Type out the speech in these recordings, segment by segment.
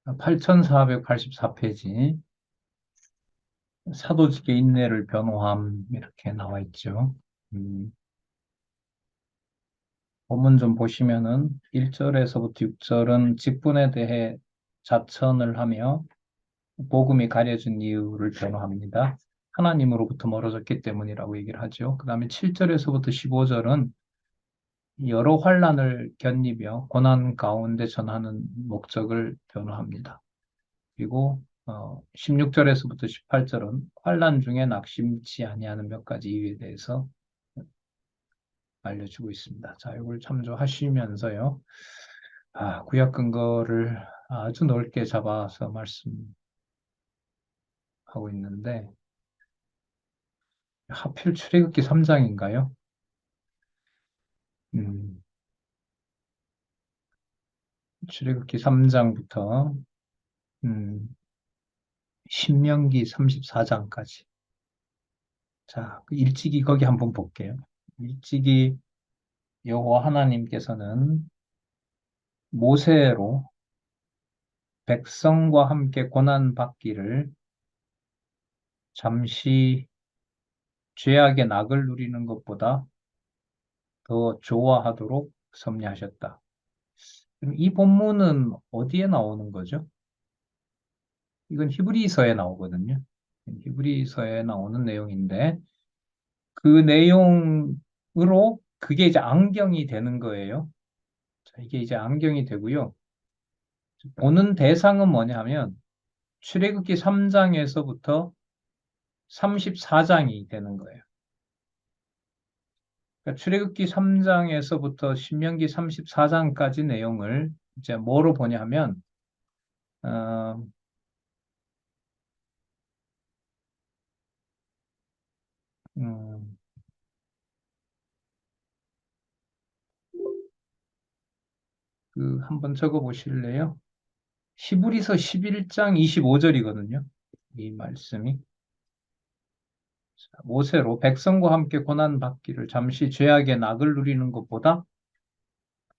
8484페이지. 사도직의 인내를 변호함 이렇게 나와 있죠. 음, 본문 좀 보시면은 1절에서부터 6절은 직분에 대해 자천을 하며 복음이 가려진 이유를 변호합니다. 하나님으로부터 멀어졌기 때문이라고 얘기를 하죠. 그 다음에 7절에서부터 15절은 여러 환난을 견디며 고난 가운데 전하는 목적을 변호합니다. 그리고 16절에서부터 18절은 환난 중에 낙심치 아니하는 몇 가지 이유에 대해서 알려주고 있습니다. 자, 이걸 참조하시면서요. 구약 근거를 아주 넓게 잡아서 말씀하고 있는데 하필 출애굽기 3장인가요? 음, 출애굽기 3장부터 신명기 34장까지. 자, 그 일찍이 거기 한번 볼게요. 일찍이 여호와 하나님께서는 모세로 백성과 함께 고난받기를 잠시 죄악의 낙을 누리는 것보다 더 좋아하도록 섭리하셨다. 그럼 이 본문은 어디에 나오는 거죠? 이건 히브리서에 나오거든요. 히브리서에 나오는 내용인데 그 내용으로 그게 이제 안경이 되는 거예요. 자, 이게 이제 안경이 되고요. 보는 대상은 뭐냐 하면 출애굽기 3장에서부터 34장이 되는 거예요. 그러니까 출애굽기 3장에서부터 신명기 34장까지 내용을 이제 뭐로 보냐 하면 어, 음, 그 한번 적어 보실래요? 히브리서 11장 25절이거든요. 이 말씀이 모세로 백성과 함께 고난 받기를 잠시 죄악의 낙을 누리는 것보다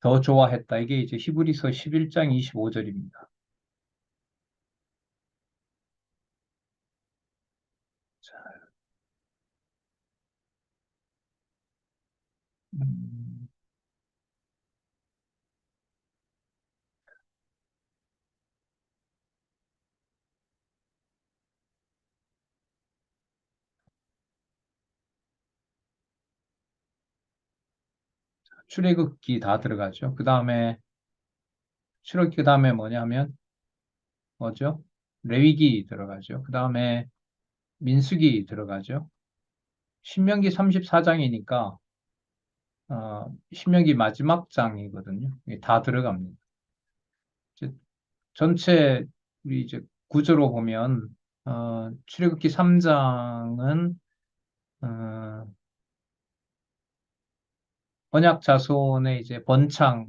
더 좋아했다. 이게 이제 히브리서 11장 25절입니다. 음, 출애굽기 다 들어가죠. 그 다음에 출애굽기 그 다음에 뭐냐면 뭐죠? 레위기 들어가죠. 그 다음에 민수기 들어가죠. 신명기 34장이니까 신명기 마지막 장이거든요. 이게 다 들어갑니다. 이제 전체 우리 이제 구조로 보면 출애굽기 3장은 언약 자손의 이제 번창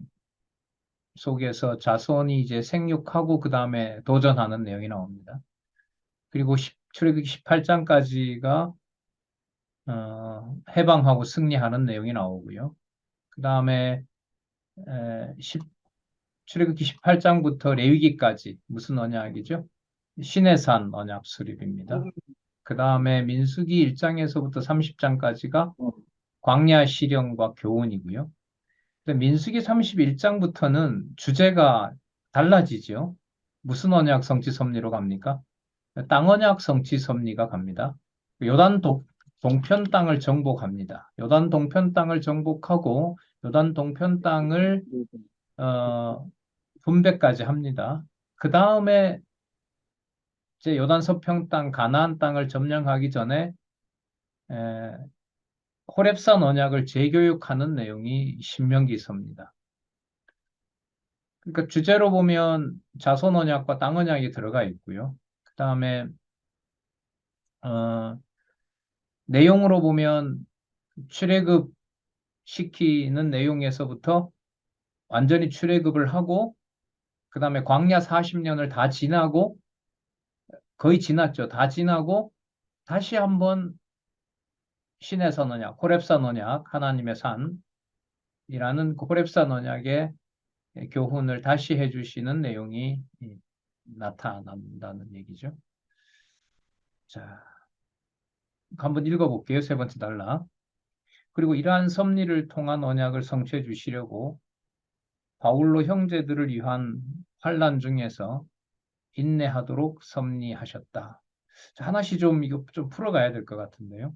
속에서 자손이 이제 생육하고 그 다음에 도전하는 내용이 나옵니다. 그리고 출애굽기 18장까지가 해방하고 승리하는 내용이 나오고요. 그 다음에 출애굽기 18장부터 레위기까지 무슨 언약이죠? 시내산 언약 수립입니다. 그 다음에 민수기 1장에서부터 30장까지가 광야 실현과 교훈이고요. 민수기 31장부터는 주제가 달라지죠. 무슨 언약 성취 섭리로 갑니까? 땅 언약 성취 섭리가 갑니다. 요단 동편 땅을 정복합니다. 요단 동편 땅을 정복하고 요단 동편 땅을 어, 분배까지 합니다. 그 다음에 이제 요단 서평 땅 가나안 땅을 점령하기 전에 에, 호렙산 언약을 재교육하는 내용이 신명기서입니다. 그러니까 주제로 보면 자손 언약과 땅 언약이 들어가 있고요. 그 다음에 어, 내용으로 보면 출애굽 시키는 내용에서부터 완전히 출애굽을 하고 그 다음에 광야 40년을 다 지나고 거의 지났죠. 다 지나고 다시 한번 신의 산 언약, 호렙산 언약, 하나님의 산이라는 그 호렙산 언약의 교훈을 다시 해주시는 내용이 나타난다는 얘기죠. 자, 한번 읽어볼게요. 세 번째 단락. 그리고 이러한 섭리를 통한 언약을 성취해 주시려고 바울로 형제들을 위한 환난 중에서 인내하도록 섭리하셨다. 자, 하나씩 좀 이거 좀 풀어가야 될 것 같은데요.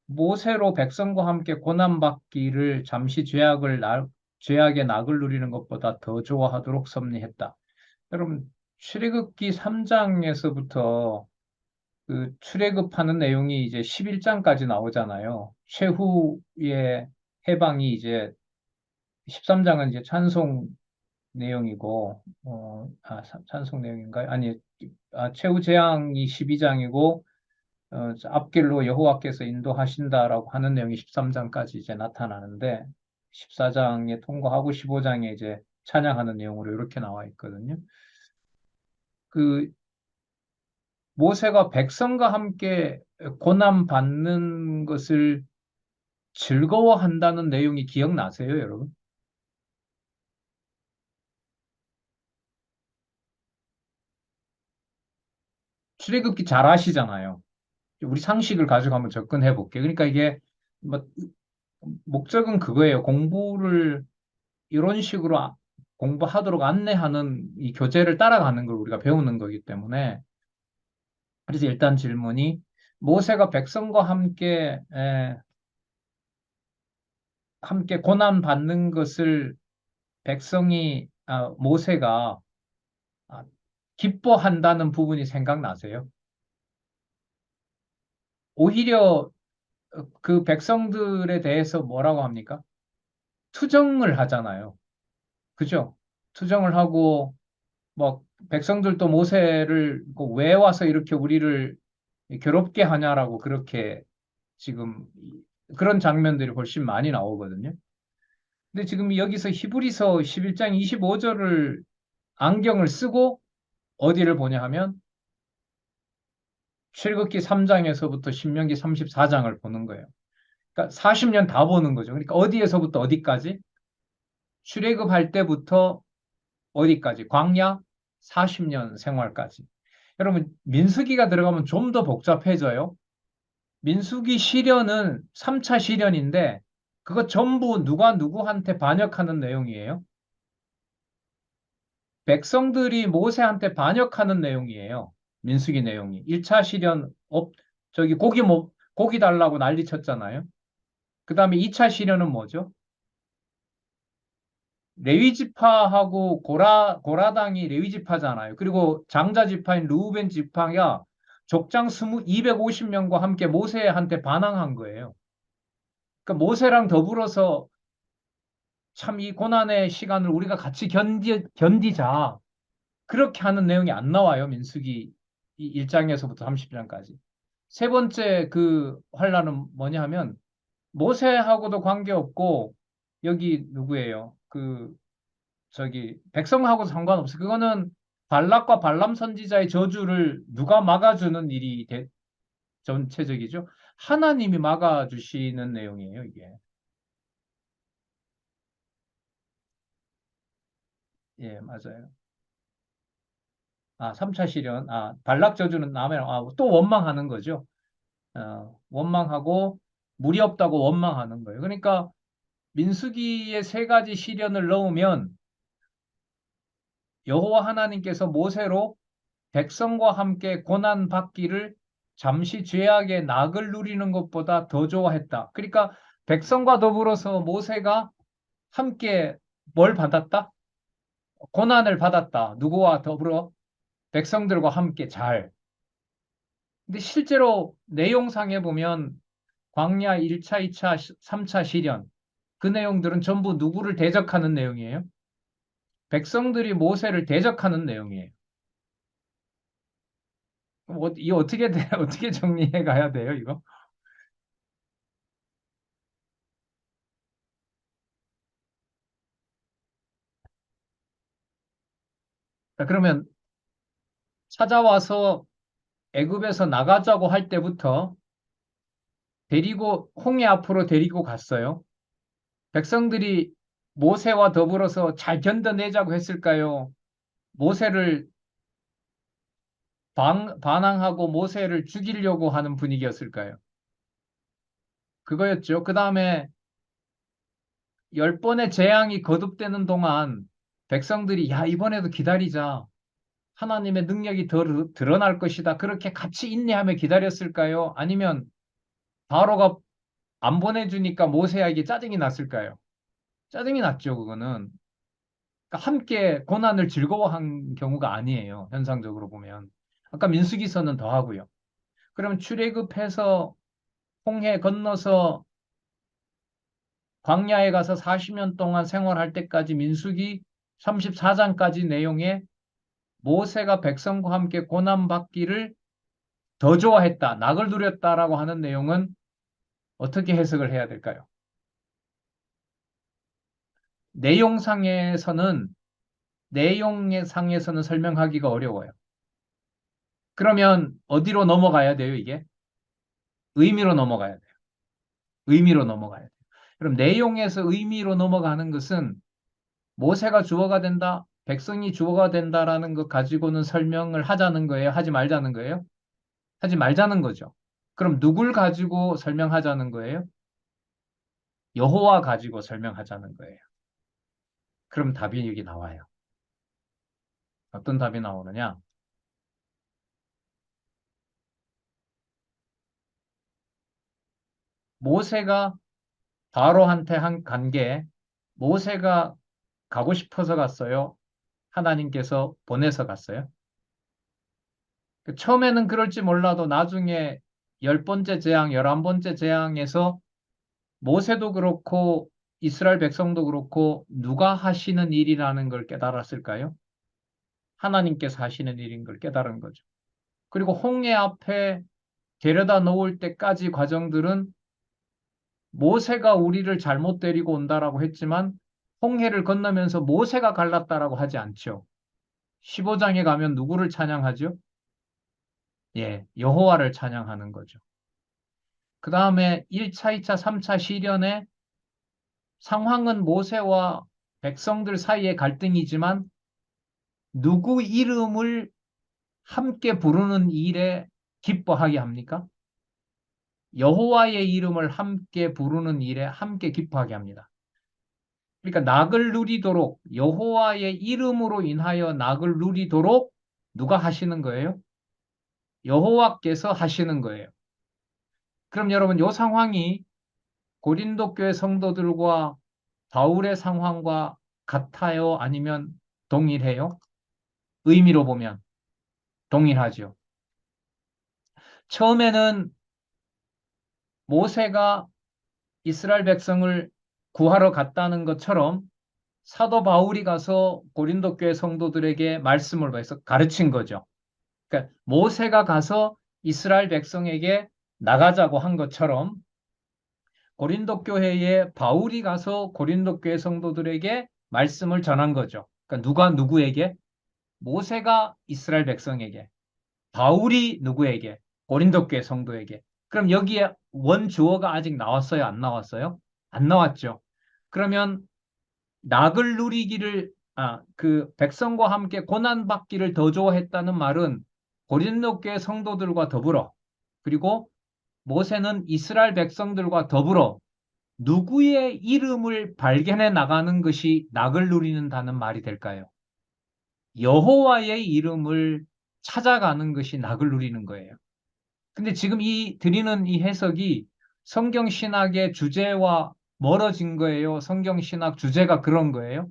모세로 백성과 함께 고난받기를 잠시 죄악의 낙을 누리는 것보다 더 좋아하도록 섭리했다. 여러분, 출애굽기 3장에서부터 그 출애굽하는 내용이 이제 11장까지 나오잖아요. 최후의 해방이 이제 13장은 이제 찬송 내용이고, 찬송 내용인가요? 아니, 최후 재앙이 12장이고, 앞길로 여호와께서 인도하신다라고 하는 내용이 13장까지 이제 나타나는데, 14장에 통과하고 15장에 이제 찬양하는 내용으로 이렇게 나와 있거든요. 그 모세가 백성과 함께 고난 받는 것을 즐거워한다는 내용이 기억나세요, 여러분? 출애굽기 잘 아시잖아요. 우리 상식을 가지고 한번 접근해 볼게요. 그러니까 이게 뭐 목적은 그거예요. 공부를 이런 식으로 공부하도록 안내하는 이 교재를 따라가는 걸 우리가 배우는 거기 때문에 그래서 일단 질문이 모세가 백성과 함께 고난 받는 것을 모세가 아, 기뻐한다는 부분이 생각나세요? 오히려 그 백성들에 대해서 뭐라고 합니까? 투정을 하잖아요. 그죠? 투정을 하고 뭐 백성들도 모세를 왜 와서 이렇게 우리를 괴롭게 하냐라고 그렇게 지금 그런 장면들이 훨씬 많이 나오거든요. 근데 지금 여기서 히브리서 11장 25절을 안경을 쓰고 어디를 보냐 하면 출애굽기 3장에서부터 신명기 34장을 보는 거예요. 그러니까 40년 다 보는 거죠. 그러니까 어디에서부터 어디까지? 출애굽할 때부터 어디까지? 광야 40년 생활까지. 여러분, 민수기가 들어가면 좀 더 복잡해져요. 민수기 시련은 3차 시련인데 그거 전부 누가 누구한테 반역하는 내용이에요. 백성들이 모세한테 반역하는 내용이에요. 민수기 내용이. 1차 시련 저기 고기 달라고 난리 쳤잖아요. 그다음에 2차 시련은 뭐죠? 레위 지파하고 고라당이 레위 지파잖아요. 그리고 장자 지파인 르우벤 지파가 족장 250명과 함께 모세한테 반항한 거예요. 그러니까 모세랑 더불어서 참 이 고난의 시간을 우리가 같이 견디자. 그렇게 하는 내용이 안 나와요. 민수기 1장에서부터 30장까지. 세 번째 그 환란은 뭐냐 하면 모세하고도 관계없고 여기 누구예요? 저기 백성하고 상관없어. 그거는 발락과 발람 선지자의 저주를 누가 막아주는 일이 전체적이죠. 하나님이 막아주시는 내용이에요, 이게. 예, 맞아요. 3차 시련. 발락 저주는 남의, 또 원망하는 거죠. 원망하고 물이 없다고 원망하는 거예요. 그러니까 민수기의 세 가지 시련을 넣으면 여호와 하나님께서 모세로 백성과 함께 고난 받기를 잠시 죄악의 낙을 누리는 것보다 더 좋아했다. 그러니까 백성과 더불어서 모세가 함께 뭘 받았다? 고난을 받았다. 누구와 더불어? 백성들과 함께 잘. 근데 실제로 내용상에 보면 광야 1차, 2차, 3차 시련 그 내용들은 전부 누구를 대적하는 내용이에요? 백성들이 모세를 대적하는 내용이에요. 이거 어떻게 어떻게 정리해 가야 돼요, 이거? 자, 그러면 찾아와서 애굽에서 나가자고 할 때부터 홍해 앞으로 데리고 갔어요. 백성들이 모세와 더불어서 잘 견뎌내자고 했을까요? 모세를 반항하고 모세를 죽이려고 하는 분위기였을까요? 그거였죠. 그 다음에 10번의 재앙이 거듭되는 동안 백성들이 야, 이번에도 기다리자. 하나님의 능력이 더 드러날 것이다. 그렇게 같이 인내하며 기다렸을까요? 아니면 바로가 안 보내주니까 모세에게 짜증이 났을까요? 짜증이 났죠, 그거는. 그러니까 함께 고난을 즐거워한 경우가 아니에요. 현상적으로 보면. 아까 민수기서는 더 하고요. 그럼 출애굽해서 홍해 건너서 광야에 가서 40년 동안 생활할 때까지 민수기 34장까지 내용에 모세가 백성과 함께 고난받기를 더 좋아했다, 낙을 누렸다라고 하는 내용은 어떻게 해석을 해야 될까요? 내용상에서는 내용상에서는 설명하기가 어려워요. 그러면 어디로 넘어가야 돼요, 이게? 의미로 넘어가야 돼요. 의미로 넘어가야 돼요. 그럼 내용에서 의미로 넘어가는 것은 모세가 주어가 된다, 백성이 주어가 된다라는 것 가지고는 설명을 하자는 거예요? 하지 말자는 거예요? 하지 말자는 거죠. 그럼 누굴 가지고 설명하자는 거예요? 여호와 가지고 설명하자는 거예요. 그럼 답이 여기 나와요. 어떤 답이 나오느냐? 모세가 바로한테 간 게 모세가 가고 싶어서 갔어요? 하나님께서 보내서 갔어요? 처음에는 그럴지 몰라도 나중에 10번째 재앙, 11번째 재앙에서 모세도 그렇고 이스라엘 백성도 그렇고 누가 하시는 일이라는 걸 깨달았을까요? 하나님께서 하시는 일인 걸 깨달은 거죠. 그리고 홍해 앞에 데려다 놓을 때까지 과정들은 모세가 우리를 잘못 데리고 온다라고 했지만 홍해를 건너면서 모세가 갈랐다라고 하지 않죠. 15장에 가면 누구를 찬양하죠? 예, 여호와를 찬양하는 거죠. 그 다음에 1차, 2차, 3차 시련에 상황은 모세와 백성들 사이의 갈등이지만 누구 이름을 함께 부르는 일에 기뻐하게 합니까? 여호와의 이름을 함께 부르는 일에 함께 기뻐하게 합니다. 그러니까 낙을 누리도록 여호와의 이름으로 인하여 낙을 누리도록 누가 하시는 거예요? 여호와께서 하시는 거예요. 그럼 여러분 이 상황이 고린도 교회 성도들과 바울의 상황과 같아요? 아니면 동일해요? 의미로 보면 동일하죠. 처음에는 모세가 이스라엘 백성을 구하러 갔다는 것처럼 사도 바울이 가서 고린도 교회 성도들에게 말씀을 해서 가르친 거죠. 그러니까 모세가 가서 이스라엘 백성에게 나가자고 한 것처럼 고린도 교회에 바울이 가서 고린도 교회 성도들에게 말씀을 전한 거죠. 그러니까 누가 누구에게? 모세가 이스라엘 백성에게, 바울이 누구에게? 고린도 교회 성도에게. 그럼 여기에 원주어가 아직 나왔어요? 안 나왔어요? 안 나왔죠. 그러면 낙을 누리기를 그 백성과 함께 고난 받기를 더 좋아했다는 말은 고린도 교회 성도들과 더불어 그리고 모세는 이스라엘 백성들과 더불어 누구의 이름을 발견해 나가는 것이 낙을 누리는다는 말이 될까요? 여호와의 이름을 찾아가는 것이 낙을 누리는 거예요. 근데 지금 이 드리는 이 해석이 성경 신학의 주제와 멀어진 거예요. 성경 신학 주제가 그런 거예요.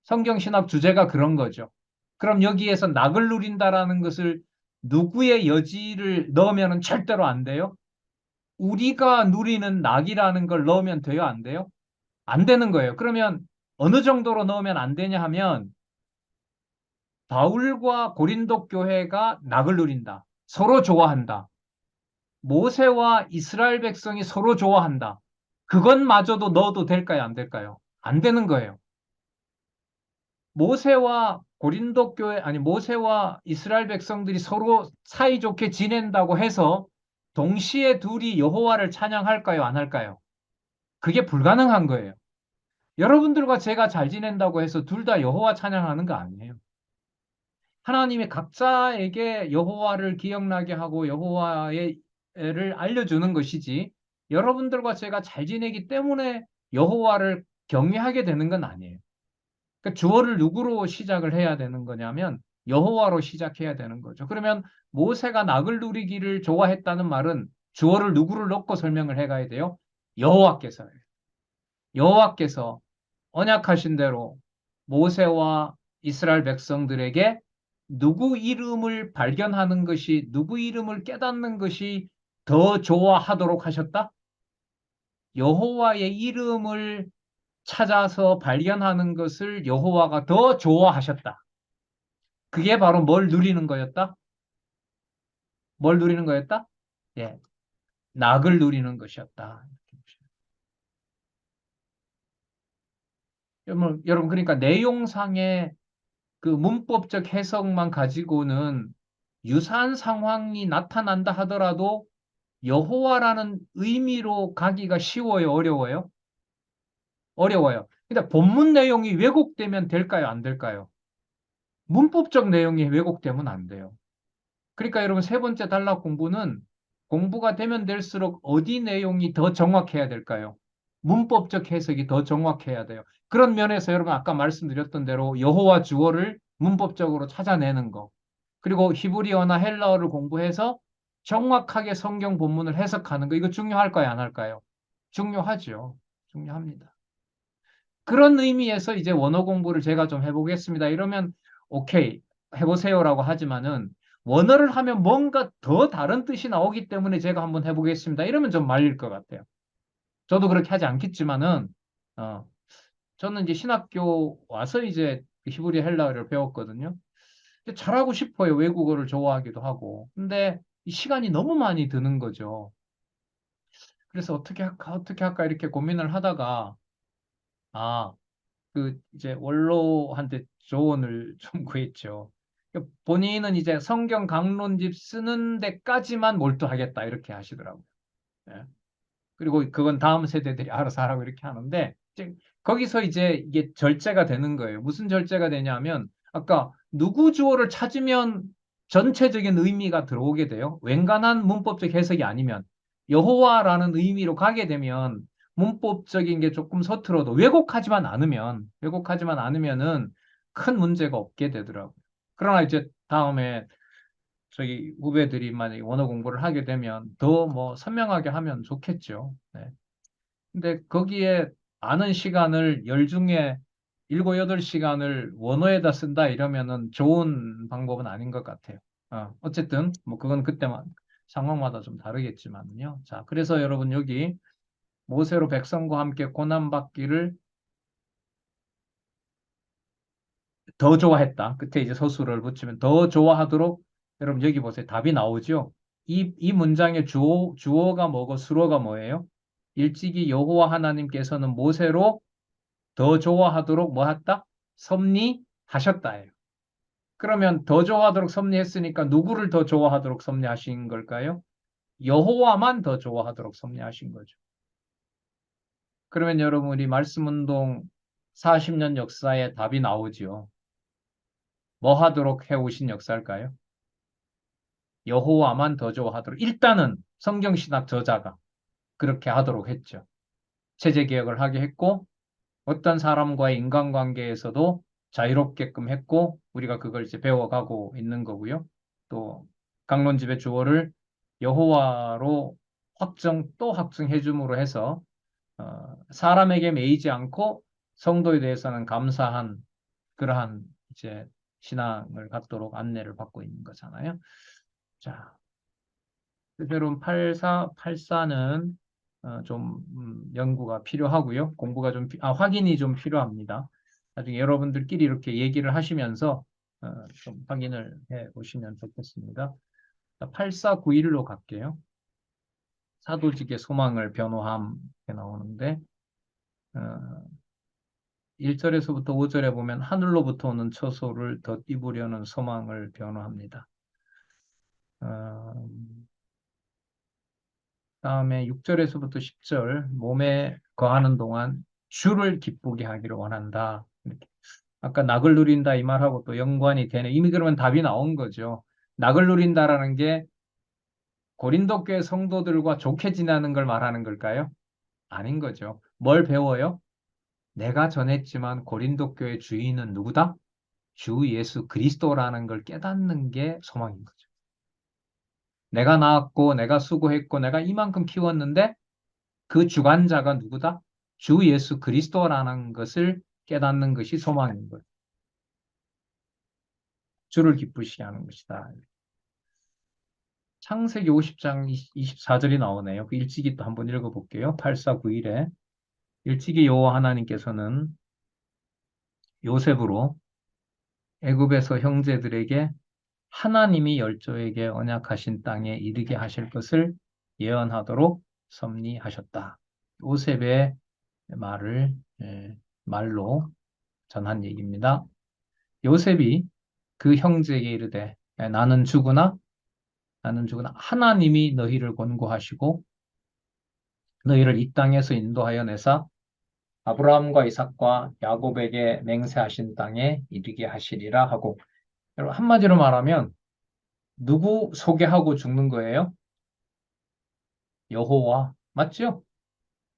성경 신학 주제가 그런 거죠. 그럼 여기에서 낙을 누린다라는 것을 누구의 여지를 넣으면 절대로 안 돼요. 우리가 누리는 낙이라는 걸 넣으면 돼요, 안 돼요? 안 되는 거예요. 그러면 어느 정도로 넣으면 안 되냐 하면 바울과 고린도 교회가 낙을 누린다. 서로 좋아한다. 모세와 이스라엘 백성이 서로 좋아한다. 그것마저도 넣어도 될까요, 안 될까요? 안 되는 거예요. 모세와 고린도 교회, 아니, 모세와 이스라엘 백성들이 서로 사이좋게 지낸다고 해서 동시에 둘이 여호와를 찬양할까요, 안 할까요? 그게 불가능한 거예요. 여러분들과 제가 잘 지낸다고 해서 둘 다 여호와 찬양하는 거 아니에요. 하나님이 각자에게 여호와를 기억나게 하고 여호와의 를 알려주는 것이지 여러분들과 제가 잘 지내기 때문에 여호와를 경외하게 되는 건 아니에요. 그러니까 주어를 누구로 시작을 해야 되는 거냐면 여호와로 시작해야 되는 거죠. 그러면 모세가 낙을 누리기를 좋아했다는 말은 주어를 누구를 넣고 설명을 해가야 돼요? 여호와께서요. 여호와께서 언약하신 대로 모세와 이스라엘 백성들에게 누구 이름을 발견하는 것이, 누구 이름을 깨닫는 것이 더 좋아하도록 하셨다? 여호와의 이름을 찾아서 발견하는 것을 여호와가 더 좋아하셨다. 그게 바로 뭘 누리는 거였다? 뭘 누리는 거였다? 예, 낙을 누리는 것이었다. 여러분, 그러니까 내용상의 그 문법적 해석만 가지고는 유사한 상황이 나타난다 하더라도 여호와라는 의미로 가기가 쉬워요, 어려워요? 어려워요. 근데 본문 내용이 왜곡되면 될까요, 안 될까요? 문법적 내용이 왜곡되면 안 돼요. 그러니까 여러분 세 번째 단락 공부는 공부가 되면 될수록 어디 내용이 더 정확해야 될까요? 문법적 해석이 더 정확해야 돼요. 그런 면에서 여러분 아까 말씀드렸던 대로 여호와 주어를 문법적으로 찾아내는 거. 그리고 히브리어나 헬라어를 공부해서 정확하게 성경 본문을 해석하는 거. 이거 중요할까요, 안 할까요? 중요하죠. 중요합니다. 그런 의미에서 이제 원어 공부를 제가 좀 해보겠습니다. 이러면 오케이 해보세요라고 하지만은 원어를 하면 뭔가 더 다른 뜻이 나오기 때문에 제가 한번 해보겠습니다. 이러면 좀 말릴 것 같아요. 저도 그렇게 하지 않겠지만은 어, 저는 이제 신학교 와서 이제 히브리 헬라어를 배웠거든요. 근데 잘하고 싶어요. 외국어를 좋아하기도 하고. 근데 이 시간이 너무 많이 드는 거죠. 그래서 어떻게 할까 이렇게 고민을 하다가 아, 그 이제 원로한테 조언을 좀 구했죠. 본인은 이제 성경 강론집 쓰는 데까지만 몰두하겠다 이렇게 하시더라고요. 예. 그리고 그건 다음 세대들이 알아서 하라고 이렇게 하는데 이제 거기서 이제 이게 절제가 되는 거예요. 무슨 절제가 되냐면 아까 누구 주어를 찾으면 전체적인 의미가 들어오게 돼요. 완간한 문법적 해석이 아니면 여호와라는 의미로 가게 되면 문법적인 게 조금 서툴어도 왜곡하지만 않으면은 큰 문제가 없게 되더라고요. 그러나 이제 다음에 저기 후배들이 만약에 원어 공부를 하게 되면 더 뭐 선명하게 하면 좋겠죠. 네. 근데 거기에 아는 시간을 열 중에 7, 8시간을 원어에다 쓴다 이러면은 좋은 방법은 아닌 것 같아요. 어쨌든 뭐 그건 그때만 상황마다 좀 다르겠지만요. 자, 그래서 여러분 여기 모세로 백성과 함께 고난받기를 더 좋아했다. 끝에 이제 서술을 붙이면 더 좋아하도록 여러분 여기 보세요. 답이 나오죠. 이 문장의 주어가 뭐고 수어가 뭐예요? 일찍이 여호와 하나님께서는 모세로 더 좋아하도록 뭐 했다? 섭리하셨다예요. 그러면 더 좋아하도록 섭리했으니까 누구를 더 좋아하도록 섭리하신 걸까요? 여호와만 더 좋아하도록 섭리하신 거죠. 그러면 여러분 우리 말씀 운동 40년 역사에 답이 나오지요. 뭐 하도록 해오신 역사일까요? 여호와만 더 좋아하도록. 일단은 성경신학 저자가 그렇게 하도록 했죠. 체제 개혁을 하게 했고 어떤 사람과의 인간관계에서도 자유롭게끔 했고 우리가 그걸 이제 배워가고 있는 거고요. 또 강론집의 주어를 여호와로 또 확정해 줌으로 해서 사람에게 매이지 않고 성도에 대해서는 감사한 그러한 이제 신앙을 갖도록 안내를 받고 있는 거잖아요. 자, 여러분 84는 좀 연구가 필요하고요. 공부가 좀 확인이 좀 필요합니다. 나중에 여러분들끼리 이렇게 얘기를 하시면서 좀 확인을 해 보시면 좋겠습니다. 8491로 갈게요. 사도직의 소망을 변호함 이렇게 나오는데 어, 1절에서부터 5절에 보면 하늘로부터 오는 처소를 덧입으려는 소망을 변호합니다. 어, 다음에 6절에서부터 10절 몸에 거하는 동안 주를 기쁘게 하기를 원한다. 이렇게. 아까 낙을 누린다 이 말하고 또 연관이 되네. 이미 그러면 답이 나온 거죠. 낙을 누린다라는 게 고린도 교회 성도들과 좋게 지내는 걸 말하는 걸까요? 아닌 거죠. 뭘 배워요? 내가 전했지만 고린도 교회 주인은 누구다? 주 예수 그리스도라는 걸 깨닫는 게 소망인 거죠. 내가 낳았고 내가 수고했고 내가 이만큼 키웠는데 그 주관자가 누구다? 주 예수 그리스도라는 것을 깨닫는 것이 소망인 거예요. 주를 기쁘시게 하는 것이다. 창세기 50장 24절이 나오네요. 그 일찍이 또 한번 읽어볼게요. 8491에 일찍이 여호와 하나님께서는 요셉으로 애굽에서 형제들에게 하나님이 열조에게 언약하신 땅에 이르게 하실 것을 예언하도록 섭리하셨다. 요셉의 말을 말로 전한 얘기입니다. 요셉이 그 형제에게 이르되 나는 죽으나 하나님이 너희를 권고하시고 너희를 이 땅에서 인도하여 내사 아브라함과 이삭과 야곱에게 맹세하신 땅에 이르게 하시리라 하고, 여러분 한마디로 말하면 누구 소개하고 죽는 거예요? 여호와. 맞죠?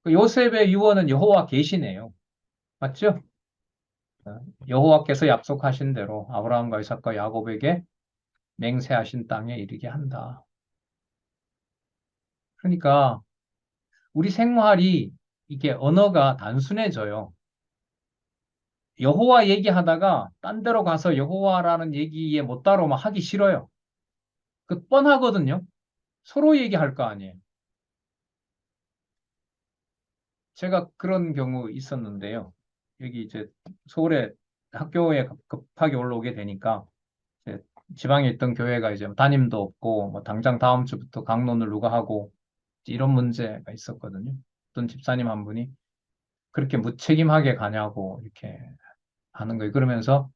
그 요셉의 유언은 여호와 계시네요. 맞죠? 여호와께서 약속하신 대로 아브라함과 이삭과 야곱에게 맹세하신 땅에 이르게 한다. 그러니까 우리 생활이 이게 언어가 단순해져요. 여호와 얘기하다가 딴 데로 가서 여호와라는 얘기에 못 따라오면 하기 싫어요. 그 뻔하거든요. 서로 얘기할 거 아니에요. 제가 그런 경우 있었는데요. 여기 이제 서울에 학교에 급하게 올라오게 되니까 이제 지방에 있던 교회가 이제 담임도 없고 뭐 당장 다음 주부터 강론을 누가 하고 이런 문제가 있었거든요. 어떤 집사님 한 분이 그렇게 무책임하게 가냐고 이렇게 하는 거예요. 그러면서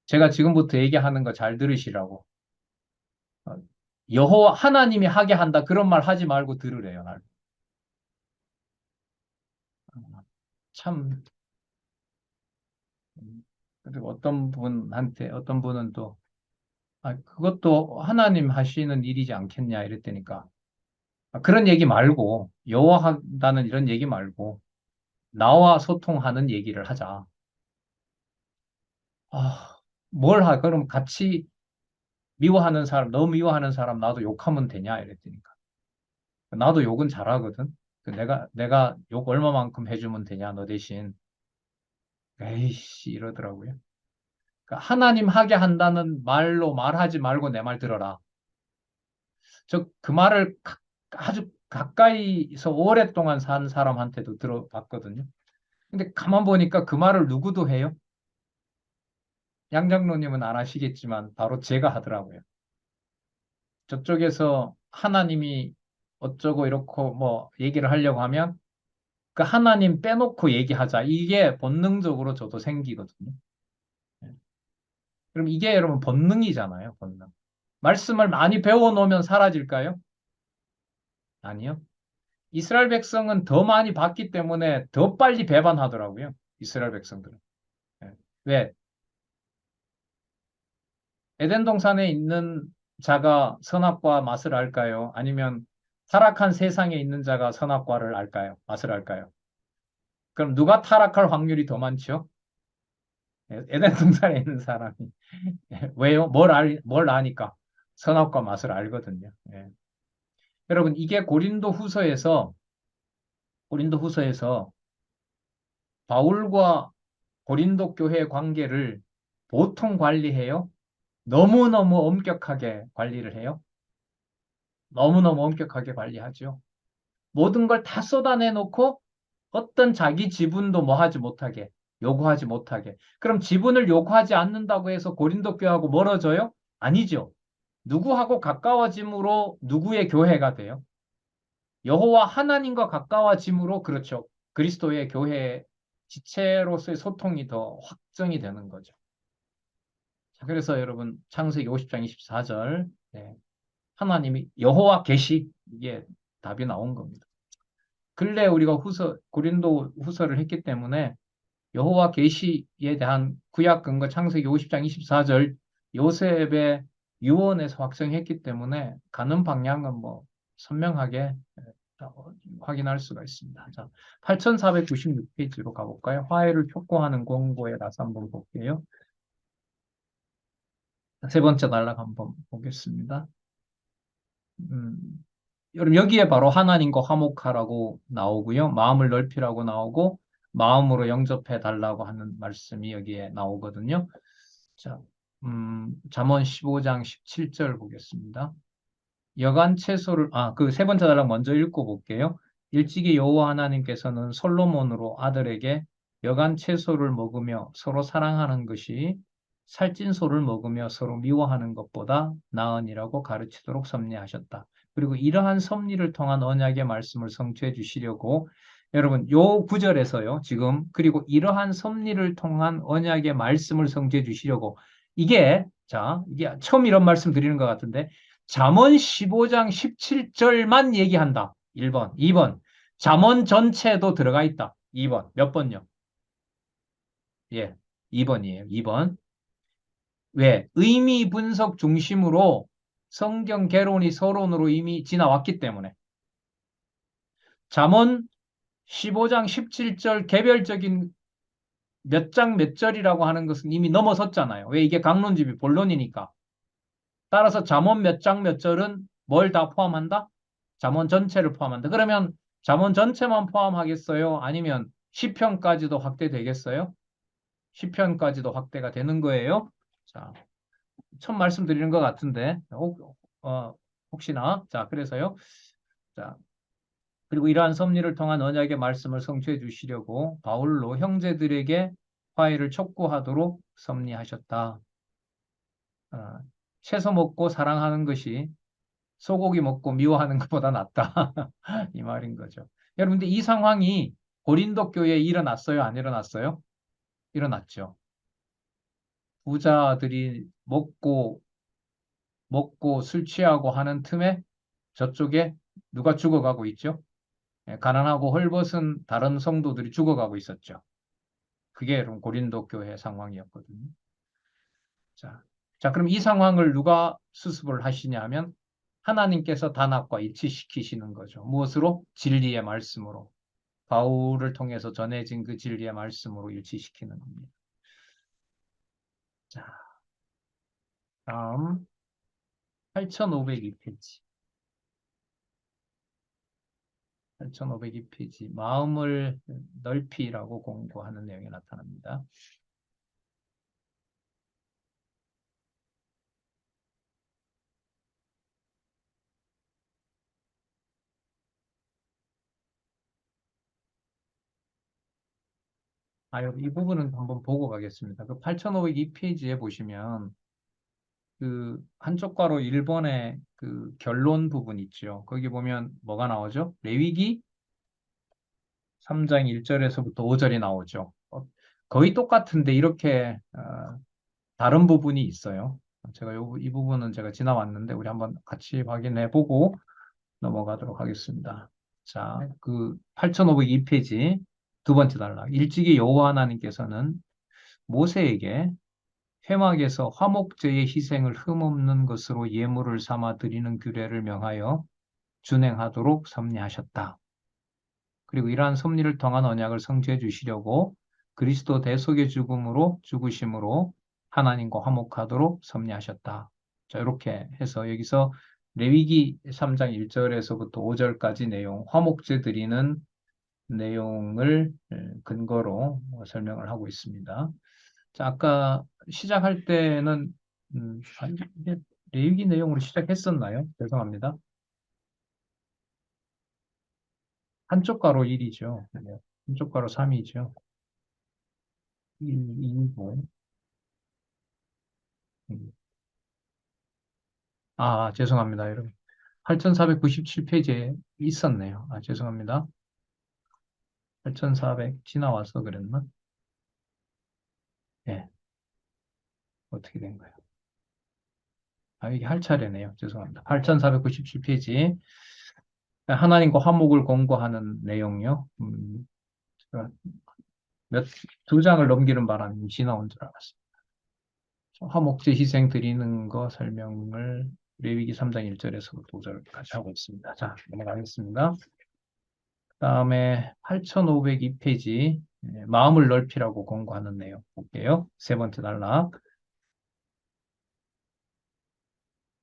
제가 지금부터 얘기하는 거 잘 들으시라고. 어, 여호와 하나님이 하게 한다 그런 말 하지 말고 들으래요. 날. 참 그리고 어떤 분은 또 그것도 하나님 하시는 일이지 않겠냐 이랬다니까 그런 얘기 말고 여호와한다는 이런 얘기 말고 나와 소통하는 얘기를 하자. 그럼 같이 미워하는 사람, 너 미워하는 사람 나도 욕하면 되냐 이랬다니까. 나도 욕은 잘하거든. 내가 욕 얼마만큼 해주면 되냐 너 대신. 에이씨 이러더라고요. 그러니까 하나님 하게 한다는 말로 말하지 말고 내 말 들어라. 그 말을 아주 가까이서 오랫동안 산 사람한테도 들어봤거든요. 근데 가만 보니까 그 말을 누구도 해요? 양장로님은 안 하시겠지만 바로 제가 하더라고요. 저쪽에서 하나님이 어쩌고 이렇고 뭐 얘기를 하려고 하면 그 하나님 빼놓고 얘기하자. 이게 본능적으로 저도 생기거든요. 예. 그럼 이게 여러분 본능이잖아요, 본능. 말씀을 많이 배워놓으면 사라질까요? 아니요. 이스라엘 백성은 더 많이 봤기 때문에 더 빨리 배반하더라고요. 이스라엘 백성들은. 예. 왜? 에덴 동산에 있는 자가 선악과 맛을 알까요? 아니면 타락한 세상에 있는 자가 선악과를 알까요? 맛을 알까요? 그럼 누가 타락할 확률이 더 많죠? 에덴 동산에 있는 사람이. 왜요? 뭘 아니까? 선악과 맛을 알거든요. 예. 여러분, 이게 고린도 후서에서 바울과 고린도 교회의 관계를 보통 관리해요? 너무너무 엄격하게 관리를 해요? 너무너무 엄격하게 관리하죠. 모든 걸 다 쏟아내놓고 어떤 자기 지분도 뭐 하지 못하게, 요구하지 못하게. 그럼 지분을 요구하지 않는다고 해서 고린도 교회하고 멀어져요? 아니죠. 누구하고 가까워짐으로 누구의 교회가 돼요? 여호와 하나님과 가까워짐으로 그렇죠. 그리스도의 교회 지체로서의 소통이 더 확정이 되는 거죠. 자, 그래서 여러분 창세기 50장 24절 하나님이 여호와 계시 이게 답이 나온 겁니다. 근래 우리가 고린도 후서를 했기 때문에 여호와 계시에 대한 구약 근거 창세기 50장 24절 요셉의 유언에서 확정했기 때문에 가는 방향은 뭐 선명하게 확인할 수가 있습니다. 자, 8496페이지로 가볼까요? 화해를 촉구하는 권고에 나서 한번 볼게요. 세 번째 단락 한번 보겠습니다. 음, 여러분 여기에 바로 하나님과 화목하라고 나오고요. 마음을 넓히라고 나오고 마음으로 영접해 달라고 하는 말씀이 여기에 나오거든요. 자, 잠언 15장 17절 보겠습니다. 여간 채소를 그 세 번째 단락 먼저 읽고 볼게요. 일찍이 여호와 하나님께서는 솔로몬으로 아들에게 여간 채소를 먹으며 서로 사랑하는 것이 살찐 소를 먹으며 서로 미워하는 것보다 나으니라고 가르치도록 섭리하셨다. 그리고 이러한 섭리를 통한 언약의 말씀을 성취해 주시려고 여러분 요 구절에서요. 지금 그리고 이러한 섭리를 통한 언약의 말씀을 성취해 주시려고 이게 처음 이런 말씀 드리는 것 같은데 잠언 15장 17절만 얘기한다. 1번. 2번. 잠언 전체도 들어가 있다. 2번. 몇 번요? 예. 2번이에요. 2번. 왜? 의미 분석 중심으로 성경 개론이 서론으로 이미 지나왔기 때문에. 잠언 15장 17절 개별적인 몇 장 몇 절이라고 하는 것은 이미 넘어섰잖아요. 왜? 이게 강론집이 본론이니까. 따라서 잠언 몇 장 몇 절은 뭘 다 포함한다? 잠언 전체를 포함한다. 그러면 잠언 전체만 포함하겠어요? 아니면 시편까지도 확대되겠어요? 시편까지도 확대가 되는 거예요. 자, 처음 말씀드리는 것 같은데 어, 혹시나 자 그래서요. 자 그리고 이러한 섭리를 통한 언약의 말씀을 성취해 주시려고 바울로 형제들에게 화해를 촉구하도록 섭리하셨다. 어, 채소 먹고 사랑하는 것이 소고기 먹고 미워하는 것보다 낫다. 이 말인 거죠. 여러분들 이 상황이 고린도 교회에 일어났어요? 안 일어났어요? 일어났죠. 부자들이 먹고 술 취하고 하는 틈에 저쪽에 누가 죽어가고 있죠? 예, 가난하고 헐벗은 다른 성도들이 죽어가고 있었죠. 그게 여러분 고린도 교회 상황이었거든요. 자, 자, 그럼 이 상황을 누가 수습을 하시냐 하면 하나님께서 단합과 일치시키시는 거죠. 무엇으로? 진리의 말씀으로. 바울을 통해서 전해진 그 진리의 말씀으로 일치시키는 겁니다. 자, 다음 8502페이지. 8502페이지. 마음을 넓히라고 공부하는 내용이 나타납니다. 이 부분은 한번 보고 가겠습니다. 그 8502페이지에 보시면 그 한쪽 괄호 1번의 그 결론 부분 있죠. 거기 보면 뭐가 나오죠? 레위기 3장 1절에서부터 5절이 나오죠. 거의 똑같은데 이렇게 다른 부분이 있어요. 제가 이 부분은 제가 지나왔는데 우리 한번 같이 확인해 보고 넘어가도록 하겠습니다. 자, 그 8502페이지 두 번째 단락. 일찍이 여호와 하나님께서는 모세에게 회막에서 화목제의 희생을 흠없는 것으로 예물을 삼아 드리는 규례를 명하여 준행하도록 섭리하셨다. 그리고 이러한 섭리를 통한 언약을 성취해 주시려고 그리스도 대속의 죽으심으로 하나님과 화목하도록 섭리하셨다. 자, 이렇게 해서 여기서 레위기 3장 1절에서부터 5절까지 내용, 화목제 드리는 내용을 근거로 설명을 하고 있습니다. 자, 아까 시작할 때는 이게 레위기 내용으로 시작했었나요? 죄송합니다. 한쪽 가로 1이죠. 한쪽 가로 3이죠. 1, 2고. 죄송합니다, 여러분. 8497페이지에 있었네요. 죄송합니다. 8400 지나와서 그랬나? 예, 어떻게 된 거예요? 이게 할 차례네요. 죄송합니다. 8497페이지. 하나님과 화목을 공고하는 내용요. 두 장을 넘기는 바람에 임시 나온 줄 알았습니다. 화목제 희생 드리는 거 설명을 레위기 3장 1절에서부터 5절까지 하고 있습니다. 자, 넘어가겠습니다. 그다음에 8502페이지 마음을 넓히라고 권고하는 내용 볼게요. 세 번째 단락.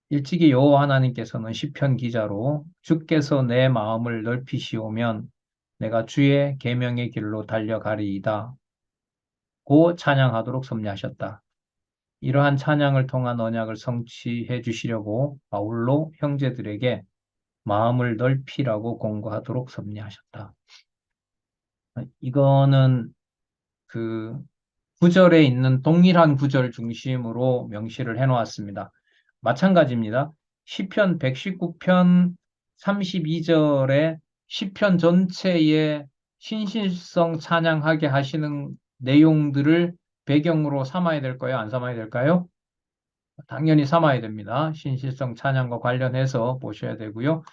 일찍이 여호와 하나님께서는 시편 기자로 주께서 내 마음을 넓히시오면 내가 주의 계명의 길로 달려가리이다. 고 찬양하도록 섭리하셨다. 이러한 찬양을 통한 언약을 성취해 주시려고 바울로 형제들에게 마음을 넓히라고 권고하도록 섭리하셨다. 이거는 그 구절에 있는 동일한 구절 중심으로 명시를 해 놓았습니다. 마찬가지입니다. 시편 119편 32절에 시편 전체에 신실성 찬양하게 하시는 내용들을 배경으로 삼아야 될까요? 안 삼아야 될까요? 당연히 삼아야 됩니다. 신실성 찬양과 관련해서 보셔야 되고요.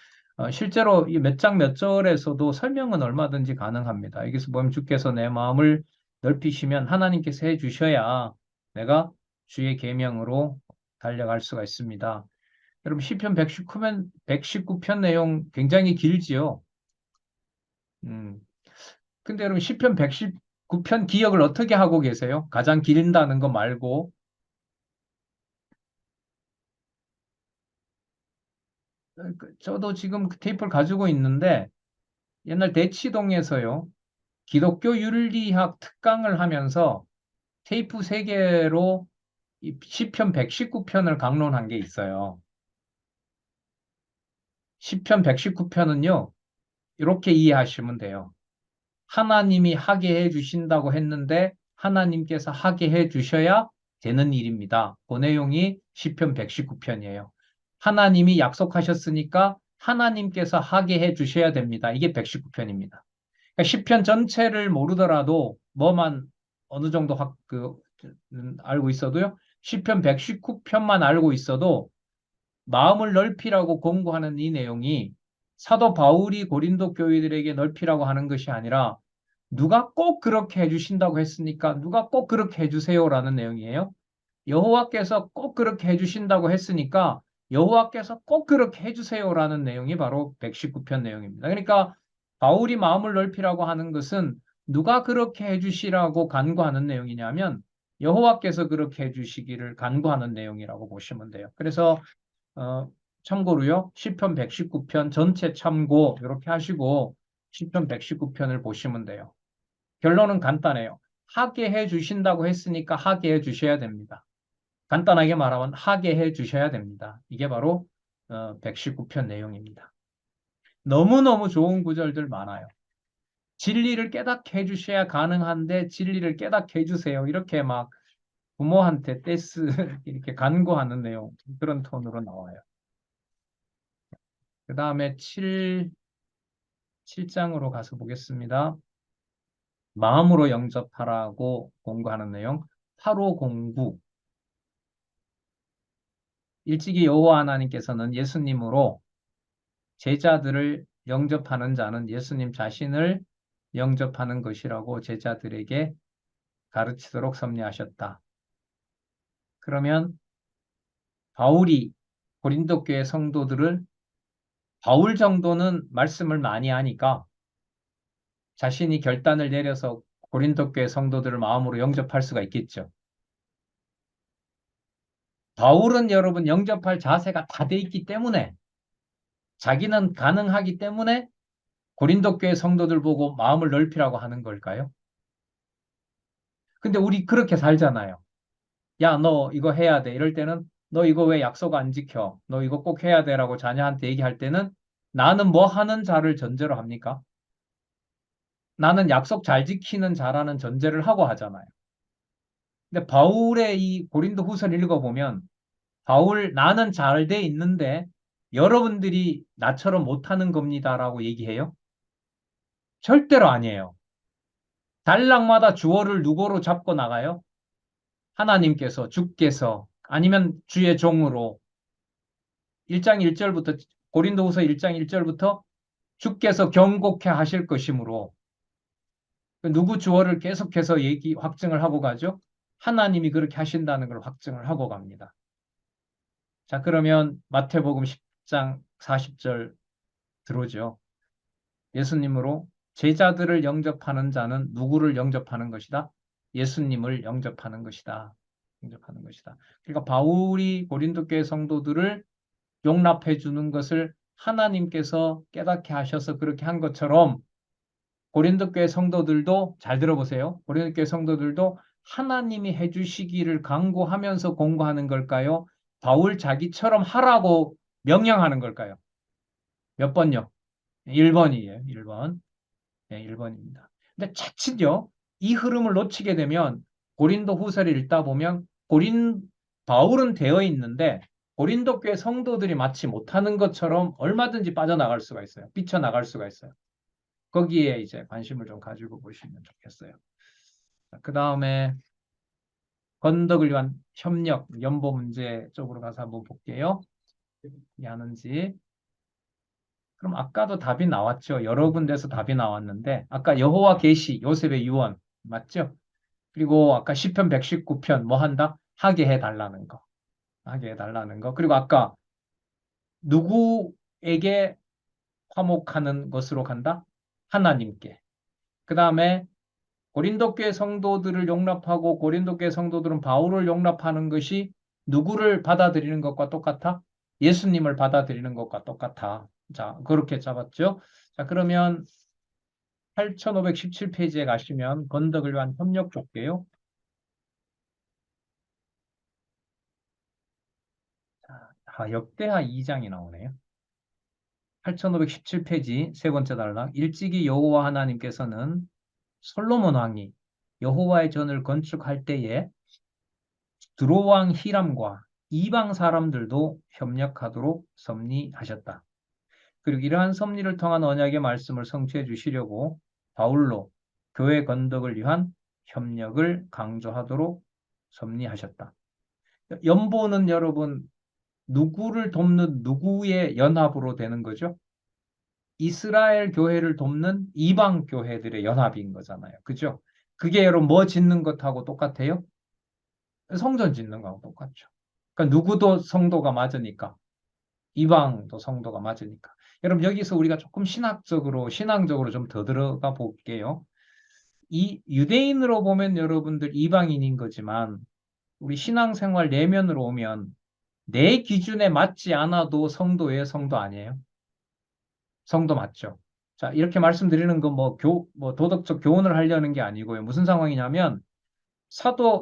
실제로 이 몇 장 몇 절에서도 설명은 얼마든지 가능합니다. 여기서 보면 주께서 내 마음을 넓히시면 하나님께서 해 주셔야 내가 주의 계명으로 달려갈 수가 있습니다. 여러분 시편 119편 내용 굉장히 길지요. 근데 여러분 시편 119편 기억을 어떻게 하고 계세요? 가장 길다는 거 말고 저도 지금 그 테이프를 가지고 있는데 옛날 대치동에서요. 기독교 윤리학 특강을 하면서 테이프 3개로 이 시편 119편을 강론한 게 있어요. 시편 119편은요. 이렇게 이해하시면 돼요. 하나님이 하게 해 주신다고 했는데 하나님께서 하게 해 주셔야 되는 일입니다. 그 내용이 시편 119편이에요. 하나님이 약속하셨으니까 하나님께서 하게 해 주셔야 됩니다. 이게 119편입니다. 그러니까 시편 전체를 모르더라도 뭐만 어느 정도 알고 있어도요. 시편 119편만 알고 있어도 마음을 넓히라고 권고하는 이 내용이 사도 바울이 고린도 교회들에게 넓히라고 하는 것이 아니라 누가 꼭 그렇게 해주신다고 했으니까 누가 꼭 그렇게 해주세요라는 내용이에요. 여호와께서 꼭 그렇게 해주신다고 했으니까 여호와께서 꼭 그렇게 해주세요라는 내용이 바로 119편 내용입니다. 그러니까 바울이 마음을 넓히라고 하는 것은 누가 그렇게 해주시라고 간구하는 내용이냐면 여호와께서 그렇게 해주시기를 간구하는 내용이라고 보시면 돼요. 그래서 참고로요. 시편 119편 전체 참고 이렇게 하시고 시편 119편을 보시면 돼요. 결론은 간단해요. 하게 해 주신다고 했으니까 하게 해 주셔야 됩니다. 간단하게 말하면 하게 해 주셔야 됩니다. 이게 바로 119편 내용입니다. 너무너무 좋은 구절들 많아요. 진리를 깨닫게 해 주셔야 가능한데 진리를 깨닫게 해 주세요. 이렇게 막 부모한테 떼쓰 이렇게 간구하는 내용 그런 톤으로 나와요. 그 다음에 7장으로 가서 보겠습니다. 마음으로 영접하라고 공부하는 내용 8509 일찍이 여호와 하나님께서는 예수님으로 제자들을 영접하는 자는 예수님 자신을 영접하는 것이라고 제자들에게 가르치도록 섭리하셨다. 그러면 바울이 고린도 교회 성도들을 바울 정도는 말씀을 많이 하니까 자신이 결단을 내려서 고린도 교회 성도들을 마음으로 영접할 수가 있겠죠. 바울은 여러분 영접할 자세가 다 돼 있기 때문에 자기는 가능하기 때문에 고린도 교회 성도들 보고 마음을 넓히라고 하는 걸까요? 근데 우리 그렇게 살잖아요. 야, 너 이거 해야 돼. 이럴 때는 너 이거 왜 약속 안 지켜? 너 이거 꼭 해야 돼라고 자녀한테 얘기할 때는 나는 뭐 하는 자를 전제로 합니까? 나는 약속 잘 지키는 자라는 전제를 하고 하잖아요. 근데 바울의 이 고린도 후서를 읽어보면 바울 나는 잘 돼 있는데 여러분들이 나처럼 못하는 겁니다라고 얘기해요? 절대로 아니에요. 단락마다 주어를 누구로 잡고 나가요? 하나님께서, 주께서, 아니면 주의 종으로 1장 1절부터 고린도후서 1장 1절부터 주께서 경고케 하실 것이므로 누구 주어를 계속해서 확증을 하고 가죠. 하나님이 그렇게 하신다는 걸 확증을 하고 갑니다. 자, 그러면 마태복음 10장 40절 들어오죠. 예수님으로 제자들을 영접하는 자는 누구를 영접하는 것이다? 예수님을 영접하는 것이다. 영접하는 것이다. 그러니까 바울이 고린도 교회 성도들을 용납해 주는 것을 하나님께서 깨닫게 하셔서 그렇게 한 것처럼 고린도 교회 성도들도 잘 들어보세요. 고린도 교회 성도들도 하나님이 해주시기를 간구하면서 공부하는 걸까요? 바울 자기처럼 하라고 명령하는 걸까요? 몇 번요? 1번이에요. 1번. 네, 1번입니다. 근데 자칫요, 이 흐름을 놓치게 되면 고린도 후서를 읽다 보면 바울은 되어 있는데 고린도 교회 성도들이 마치 못하는 것처럼 얼마든지 빠져나갈 수가 있어요. 삐쳐나갈 수가 있어요. 거기에 이제 관심을 좀 가지고 보시면 좋겠어요. 그 다음에 건덕을 위한 협력, 연보 문제 쪽으로 가서 한번 볼게요. 어떻게 하는지. 그럼 아까도 답이 나왔죠. 여러 군데서 답이 나왔는데 아까 여호와 계시, 요셉의 유언 맞죠? 그리고 아까 시편 119편 뭐 한다? 하게 해달라는 거. 하게 해달라는 거. 그리고 아까 누구에게 화목하는 것으로 간다? 하나님께. 그 다음에 고린도 교회 성도들을 용납하고 고린도 교회 성도들은 바울을 용납하는 것이 누구를 받아들이는 것과 똑같아? 예수님을 받아들이는 것과 똑같아. 자, 그렇게 잡았죠. 자, 그러면 8517페이지에 가시면 건덕을 위한 협력 볼게요. 역대하 2장이 나오네요. 8517페이지 세 번째 단락. 일찍이 여호와 하나님께서는 솔로몬 왕이 여호와의 전을 건축할 때에 드로왕 히람과 이방 사람들도 협력하도록 섭리하셨다. 그리고 이러한 섭리를 통한 언약의 말씀을 성취해 주시려고 바울로 교회 건덕을 위한 협력을 강조하도록 섭리하셨다. 연보는 여러분 누구를 돕는 누구의 연합으로 되는 거죠? 이스라엘 교회를 돕는 이방 교회들의 연합인 거잖아요. 그죠? 그게 여러분 뭐 짓는 것하고 똑같아요? 성전 짓는 거하고 똑같죠. 그러니까 누구도 성도가 맞으니까 이방도 성도가 맞으니까. 여러분 여기서 우리가 조금 신앙적으로 좀 더 들어가 볼게요. 이 유대인으로 보면 여러분들 이방인인 거지만 우리 신앙생활 내면으로 오면 내 기준에 맞지 않아도 성도예요, 성도 아니에요? 성도 맞죠? 자, 이렇게 말씀드리는 건 뭐 도덕적 교훈을 하려는 게 아니고요. 무슨 상황이냐면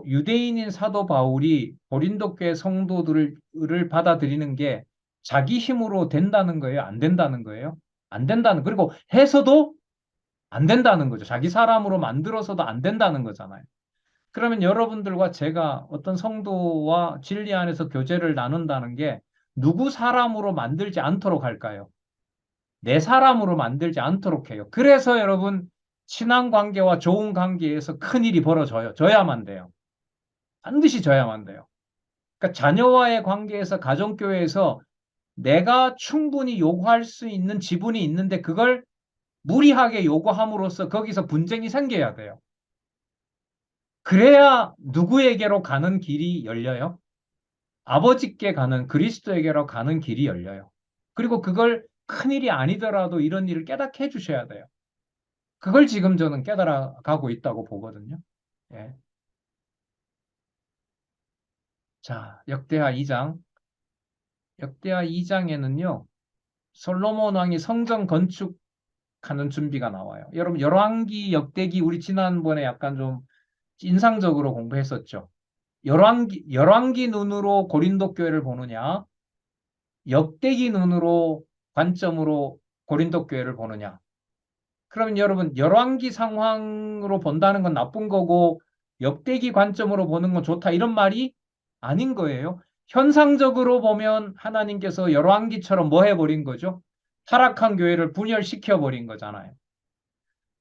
유대인인 사도 바울이 고린도 교회 성도들을 받아들이는 게 자기 힘으로 된다는 거예요? 안 된다는 거예요? 안 된다는, 그리고 해서도 안 된다는 거죠. 자기 사람으로 만들어서도 안 된다는 거잖아요. 그러면 여러분들과 제가 어떤 성도와 진리 안에서 교제를 나눈다는 게 누구 사람으로 만들지 않도록 할까요? 내 사람으로 만들지 않도록 해요. 그래서 여러분, 친한 관계와 좋은 관계에서 큰일이 벌어져요. 져야만 돼요. 반드시 져야만 돼요. 그러니까 자녀와의 관계에서 가정교회에서 내가 충분히 요구할 수 있는 지분이 있는데 그걸 무리하게 요구함으로써 거기서 분쟁이 생겨야 돼요. 그래야 누구에게로 가는 길이 열려요? 아버지께 가는 그리스도에게로 가는 길이 열려요. 그리고 그걸 큰일이 아니더라도 이런 일을 깨닫게 해주셔야 돼요. 그걸 지금 저는 깨달아가고 있다고 보거든요. 예. 자, 역대하 2장. 역대하 2장에는요, 솔로몬 왕이 성전 건축하는 준비가 나와요. 여러분, 열왕기, 역대기 우리 지난번에 약간 좀 인상적으로 공부했었죠. 열왕기 눈으로 고린도 교회를 보느냐, 역대기 눈으로 관점으로 고린도 교회를 보느냐. 그러면 여러분, 열왕기 상황으로 본다는 건 나쁜 거고, 역대기 관점으로 보는 건 좋다. 이런 말이 아닌 거예요. 현상적으로 보면 하나님께서 열왕기처럼 뭐 해버린 거죠? 타락한 교회를 분열시켜 버린 거잖아요.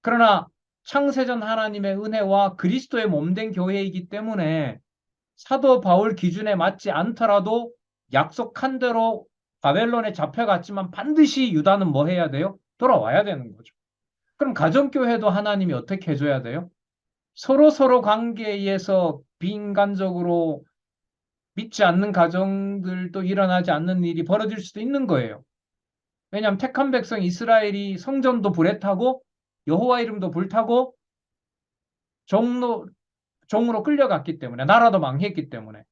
그러나 창세전 하나님의 은혜와 그리스도의 몸된 교회이기 때문에 사도 바울 기준에 맞지 않더라도 약속한 대로 바벨론에 잡혀갔지만 반드시 유다는 뭐 해야 돼요? 돌아와야 되는 거죠. 그럼 가정교회도 하나님이 어떻게 해줘야 돼요? 서로 관계에서 비인간적으로 믿지 않는 가정들도 일어나지 않는 일이 벌어질 수도 있는 거예요. 왜냐하면 택한 백성 이스라엘이 성전도 불에 타고 여호와 이름도 불타고 종로, 종으로 끌려갔기 때문에 나라도 망했기 때문에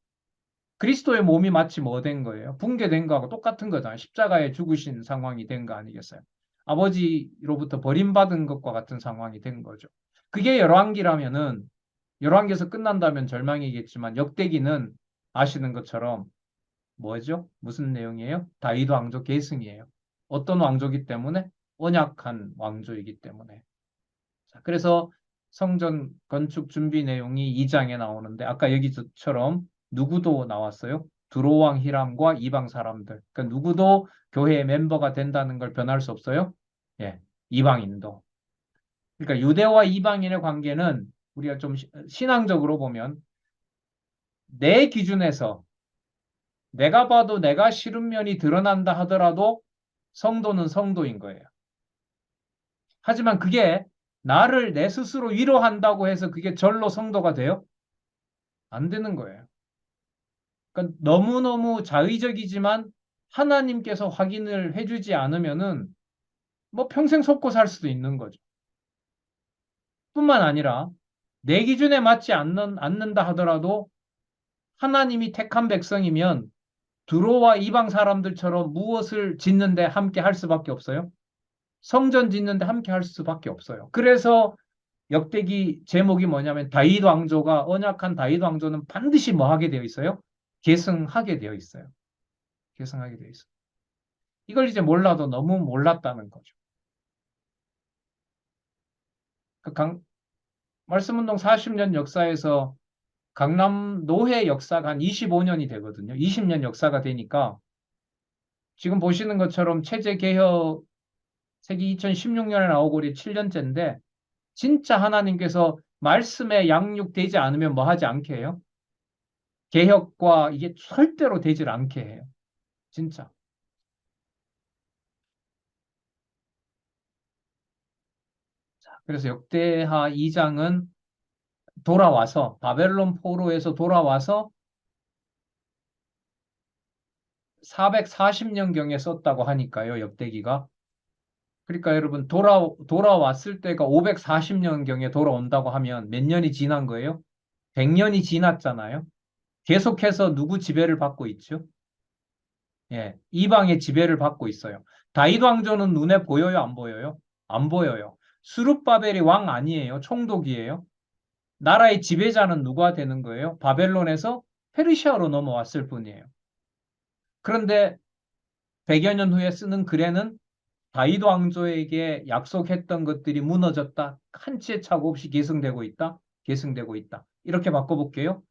그리스도의 몸이 마치 뭐 된 거예요? 붕괴된 거하고 똑같은 거잖아요. 십자가에 죽으신 상황이 된 거 아니겠어요? 아버지로부터 버림받은 것과 같은 상황이 된 거죠. 그게 열왕기라면은 열왕기에서 끝난다면 절망이겠지만 역대기는 아시는 것처럼 뭐죠? 무슨 내용이에요? 다윗 왕조 계승이에요. 어떤 왕조이기 때문에? 언약한 왕조이기 때문에. 자, 그래서 성전 건축 준비 내용이 2장에 나오는데 아까 여기처럼 누구도 나왔어요. 두로왕 히람과 이방 사람들. 그러니까 누구도 교회의 멤버가 된다는 걸 변할 수 없어요. 예, 이방인도. 그러니까 유대와 이방인의 관계는 우리가 좀 신앙적으로 보면 내 기준에서 내가 봐도 내가 싫은 면이 드러난다 하더라도 성도는 성도인 거예요. 하지만 그게 나를 내 스스로 위로한다고 해서 그게 절로 성도가 돼요? 안 되는 거예요. 그러니까 너무너무 자의적이지만 하나님께서 확인을 해주지 않으면은 뭐 평생 속고 살 수도 있는 거죠. 뿐만 아니라 내 기준에 맞지 않는다 하더라도 하나님이 택한 백성이면 두로와 이방 사람들처럼 무엇을 짓는데 함께 할 수밖에 없어요? 성전 짓는데 함께 할 수밖에 없어요. 그래서 역대기 제목이 뭐냐면 다윗 왕조가 언약한 다윗 왕조는 반드시 뭐 하게 되어 있어요? 계승하게 되어 있어요. 계승하게 되어 있어요. 이걸 이제 몰라도 너무 몰랐다는 거죠. 그 말씀운동 40년 역사에서 강남 노회 역사가 한 25년이 되거든요. 20년 역사가 되니까 지금 보시는 것처럼 체제 개혁 세기 2016년에 나오고 우리 7년째인데 진짜 하나님께서 말씀에 양육되지 않으면 뭐 하지 않게 해요? 개혁과 이게 절대로 되질 않게 해요. 진짜. 그래서 역대하 2장은 돌아와서 바벨론 포로에서 돌아와서 440년경에 썼다고 하니까요. 역대기가. 그러니까 여러분 돌아왔을 때가 540년경에 돌아온다고 하면 몇 년이 지난 거예요? 100년이 지났잖아요. 계속해서 누구 지배를 받고 있죠? 예, 이방의 지배를 받고 있어요. 다윗 왕조는 눈에 보여요, 안 보여요? 안 보여요. 수룹바벨이 왕 아니에요. 총독이에요. 나라의 지배자는 누가 되는 거예요? 바벨론에서 페르시아로 넘어왔을 뿐이에요. 그런데 100여 년 후에 쓰는 글에는 다윗 왕조에게 약속했던 것들이 무너졌다. 한 치의 차고 없이 계승되고 있다. 계승되고 있다. 이렇게 바꿔볼게요.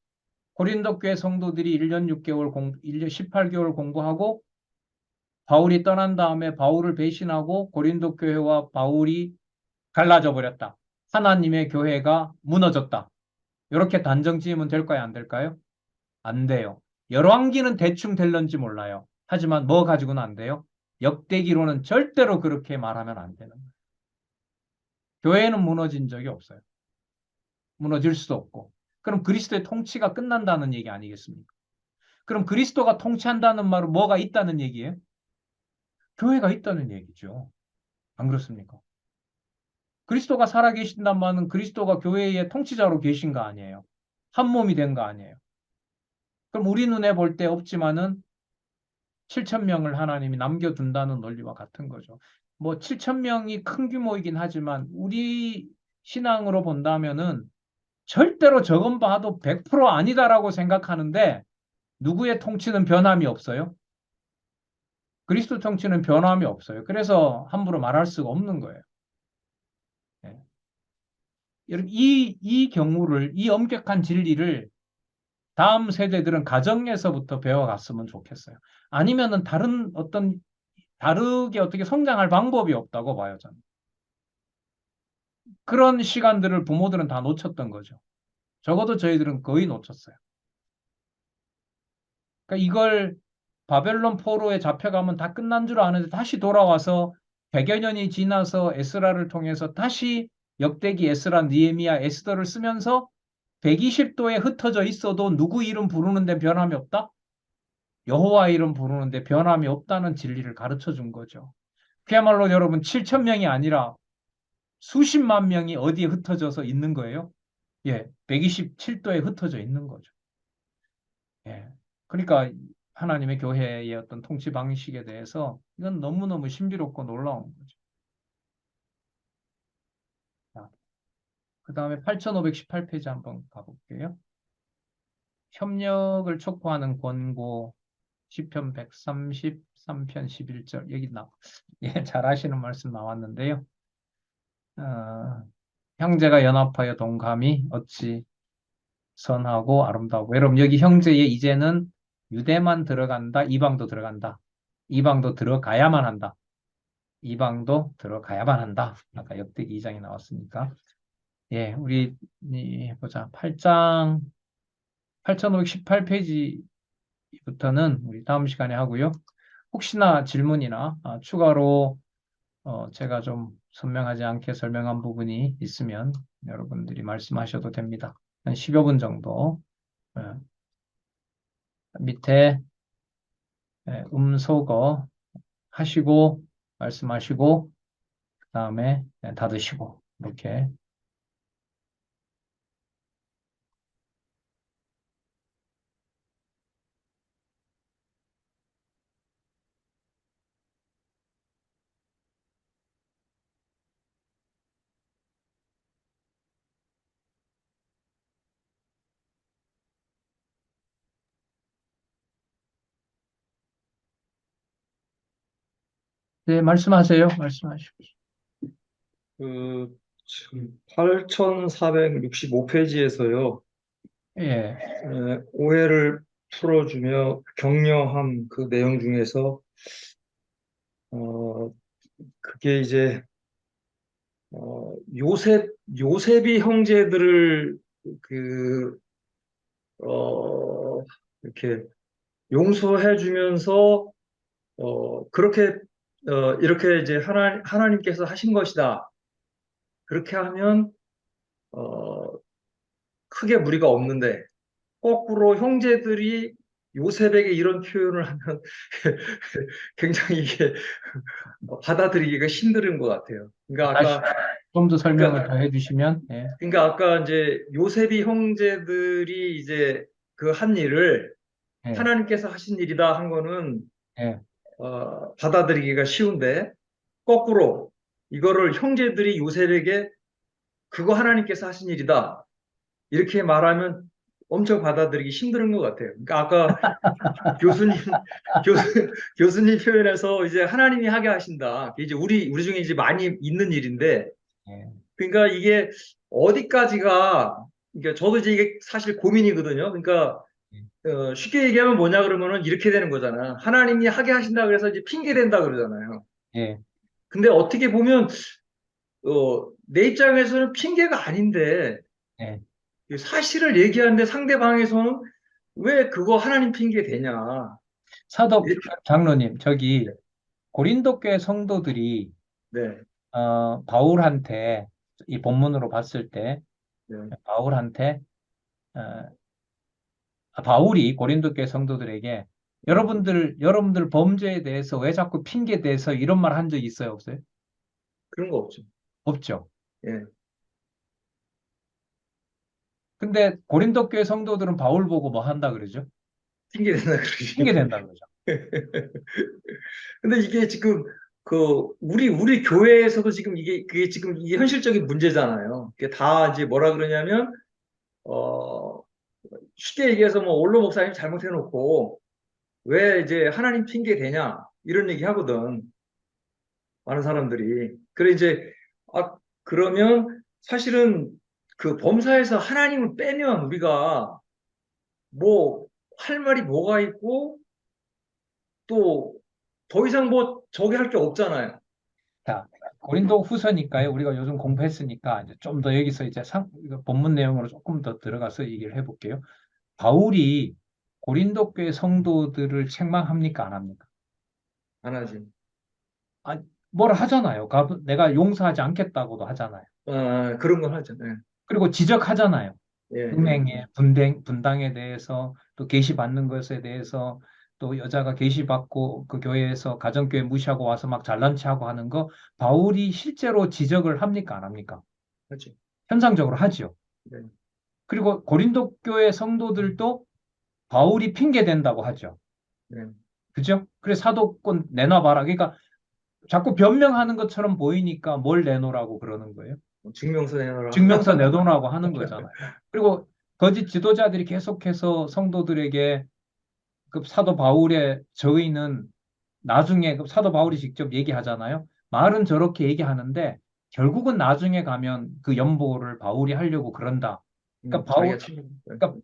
고린도 교회 성도들이 1년 6개월 1년 18개월 공부하고 바울이 떠난 다음에 바울을 배신하고 고린도 교회와 바울이 갈라져 버렸다. 하나님의 교회가 무너졌다. 이렇게 단정 지으면 될까요? 안 될까요? 안 돼요. 열왕기는 대충 될런지 몰라요. 하지만 뭐 가지고는 안 돼요? 역대기로는 절대로 그렇게 말하면 안 되는 거예요. 교회는 무너진 적이 없어요. 무너질 수도 없고. 그럼 그리스도의 통치가 끝난다는 얘기 아니겠습니까? 그럼 그리스도가 통치한다는 말은 뭐가 있다는 얘기예요? 교회가 있다는 얘기죠. 안 그렇습니까? 그리스도가 살아계신단 말은 그리스도가 교회의 통치자로 계신 거 아니에요. 한 몸이 된 거 아니에요. 그럼 우리 눈에 볼 때 없지만은 7천 명을 하나님이 남겨둔다는 논리와 같은 거죠. 뭐 7천 명이 큰 규모이긴 하지만 우리 신앙으로 본다면은 절대로 저건 봐도 100% 아니다라고 생각하는데 누구의 통치는 변함이 없어요? 그리스도 통치는 변함이 없어요. 그래서 함부로 말할 수가 없는 거예요. 예. 여러분, 이 경우를, 이 엄격한 진리를 다음 세대들은 가정에서부터 배워갔으면 좋겠어요. 아니면은 다르게 어떻게 성장할 방법이 없다고 봐요, 저는. 그런 시간들을 부모들은 다 놓쳤던 거죠. 적어도 저희들은 거의 놓쳤어요. 그러니까 이걸 바벨론 포로에 잡혀가면 다 끝난 줄 아는데 다시 돌아와서 100여 년이 지나서 에스라를 통해서 다시 역대기 에스라, 느헤미야, 에스더를 쓰면서 120도에 흩어져 있어도 누구 이름 부르는데 변함이 없다? 여호와 이름 부르는데 변함이 없다는 진리를 가르쳐 준 거죠. 그야말로 여러분 7천 명이 아니라 수십만 명이 어디에 흩어져서 있는 거예요? 예, 127도에 흩어져 있는 거죠. 예. 그러니까 하나님의 교회의 어떤 통치 방식에 대해서 이건 너무너무 신비롭고 놀라운 거죠. 그 다음에 8518페이지 한번 가볼게요. 협력을 촉구하는 권고 시편 133편 11절 여기 예, 잘 아시는 말씀 나왔는데요. 어, 형제가 연합하여 동감이 어찌 선하고 아름다우고 여러분 여기 형제의 이제는 유대만 들어간다 이방도 들어간다 이방도 들어가야만 한다 이방도 들어가야만 한다 아까 역대기 2장이 나왔으니까 예 우리 보자 8장 8518페이지부터는 우리 다음 시간에 하고요 혹시나 질문이나 추가로 제가 좀 선명하지 않게 설명한 부분이 있으면 여러분들이 말씀하셔도 됩니다. 한 10여 분 정도 밑에 음소거 하시고 말씀하시고 그 다음에 닫으시고 이렇게 네 말씀하세요. 말씀하시고 지금 8465페이지에서요, 예, 오해를 풀어주며 격려함 그 내용 중에서, 어, 그게 이제, 요셉이 형제들을, 그, 어, 이렇게 용서해주면서, 그렇게, 이렇게 이제 하나님께서 하신 것이다. 그렇게 하면, 어, 크게 무리가 없는데, 거꾸로 형제들이 요셉에게 이런 표현을 하면 굉장히 이게 받아들이기가 힘든 것 같아요. 다시 좀 더 설명을 더 그러니까, 해주시면 그러니까 아까 이제 요셉이 형제들이 이제 그 한 일을 예, 하나님께서 하신 일이다 한 거는 예. 받아들이기가 쉬운데 거꾸로 이거를 형제들이 요셉에게 그거 하나님께서 하신 일이다 이렇게 말하면 엄청 받아들이기 힘든 것 같아요. 그러니까 아까 교수님, 교수님 표현에서 이제 하나님이 하게 하신다. 이제 우리 중에 이제 많이 있는 일인데, 예, 그러니까 이게 어디까지가, 그러니까 저도 이제 이게 사실 고민이거든요. 그러니까, 쉽게 얘기하면 뭐냐 그러면은 이렇게 되는 거잖아. 하나님이 하게 하신다 그래서 이제 핑계 된다 그러잖아요. 예, 근데 어떻게 보면, 내 입장에서는 핑계가 아닌데, 예. 사실을 얘기하는데 상대방에서는 왜 그거 하나님 핑계 되냐. 사도 이렇게, 장로님 저기 고린도 교회 성도들이 네, 바울한테 이 본문으로 봤을 때 네. 바울한테 어, 바울이 고린도 교회 성도들에게 네. 여러분들 범죄에 대해서 왜 자꾸 핑계 대서 이런 말 한 적 있어요, 없어요? 그런 거 없죠. 없죠. 예, 근데 고린도 교회 성도들은 바울 보고 뭐 한다 그러죠? 핑계댄다 그러죠. 핑계 된다 그러죠. 근데 이게 지금 우리 교회에서도 지금 그게 지금 이게 현실적인 문제잖아요. 이게 다 이제 뭐라 그러냐면 어 쉽게 얘기해서 뭐 원로 목사님 잘못해놓고 왜 이제 하나님 핑계 대냐 이런 얘기 하거든. 많은 사람들이. 그래 이제 그러면 사실은 그 범사에서 하나님을 빼면 우리가 뭐 할 말이 뭐가 있고 또 더 이상 뭐 저기 할 게 없잖아요. 자, 고린도 후서니까요. 우리가 요즘 공부했으니까 이제 좀 더 여기서 이제 이거 본문 내용으로 조금 더 들어가서 얘기를 해볼게요. 바울이 고린도 교회 성도들을 책망합니까? 안 합니까? 안 하지. 아, 뭐라 하잖아요. 내가 용서하지 않겠다고도 하잖아요. 그런 건 하죠. 예, 그리고 지적하잖아요. 예, 예. 은행의 분당에 대해서 또 계시받는 것에 대해서 또 여자가 계시받고 그 교회에서 가정교회 무시하고 와서 막 잘난 체하고 하는 거 바울이 실제로 지적을 합니까? 안 합니까? 하죠. 현상적으로 하죠. 네, 그리고 고린도 교회 성도들도 바울이 핑계 댄다고 하죠. 네. 그죠? 그래서 사도권 내놔봐라. 그러니까 자꾸 변명하는 것처럼 보이니까 뭘 내놓으라고 그러는 거예요. 증명서 내놔라. 증명서 내놓으라고 하는 거잖아요. 그리고 거짓 지도자들이 계속해서 성도들에게 그 사도 바울의 저의는 나중에 그 사도 바울이 직접 얘기하잖아요. 말은 저렇게 얘기하는데 결국은 나중에 가면 그 연보를 바울이 하려고 그런다. 그러니까 자기가 친구. 네. 그러니까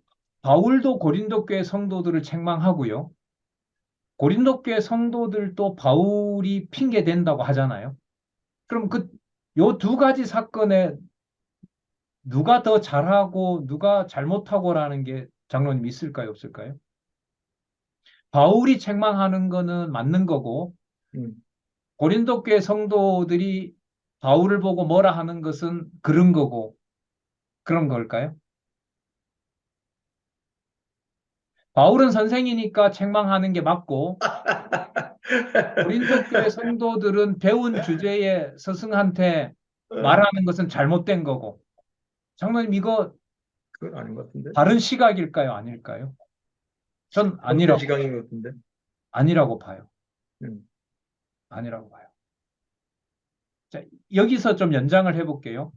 바울도 고린도 교회 성도들을 책망하고요. 고린도 교회 성도들도 바울이 핑계 댄다고 하잖아요. 그럼 요 두 가지 사건에 누가 더 잘하고 누가 잘못하고라는 게 장로님 있을까요, 없을까요? 바울이 책망하는 거는 맞는 거고 음, 고린도 교회 성도들이 바울을 보고 뭐라 하는 것은 그런 거고 그런 걸까요? 바울은 선생이니까 책망하는 게 맞고 고린도 교회 성도들은 배운 주제에 스승한테 어, 말하는 것은 잘못된 거고 장로님 이거 그건 아닌 것 같은데. 다른 시각일까요? 아닐까요? 전 잘못된 아니라고 시각인 것 같은데. 아니라고 봐요. 음, 아니라고 봐요. 자, 여기서 좀 연장을 해볼게요.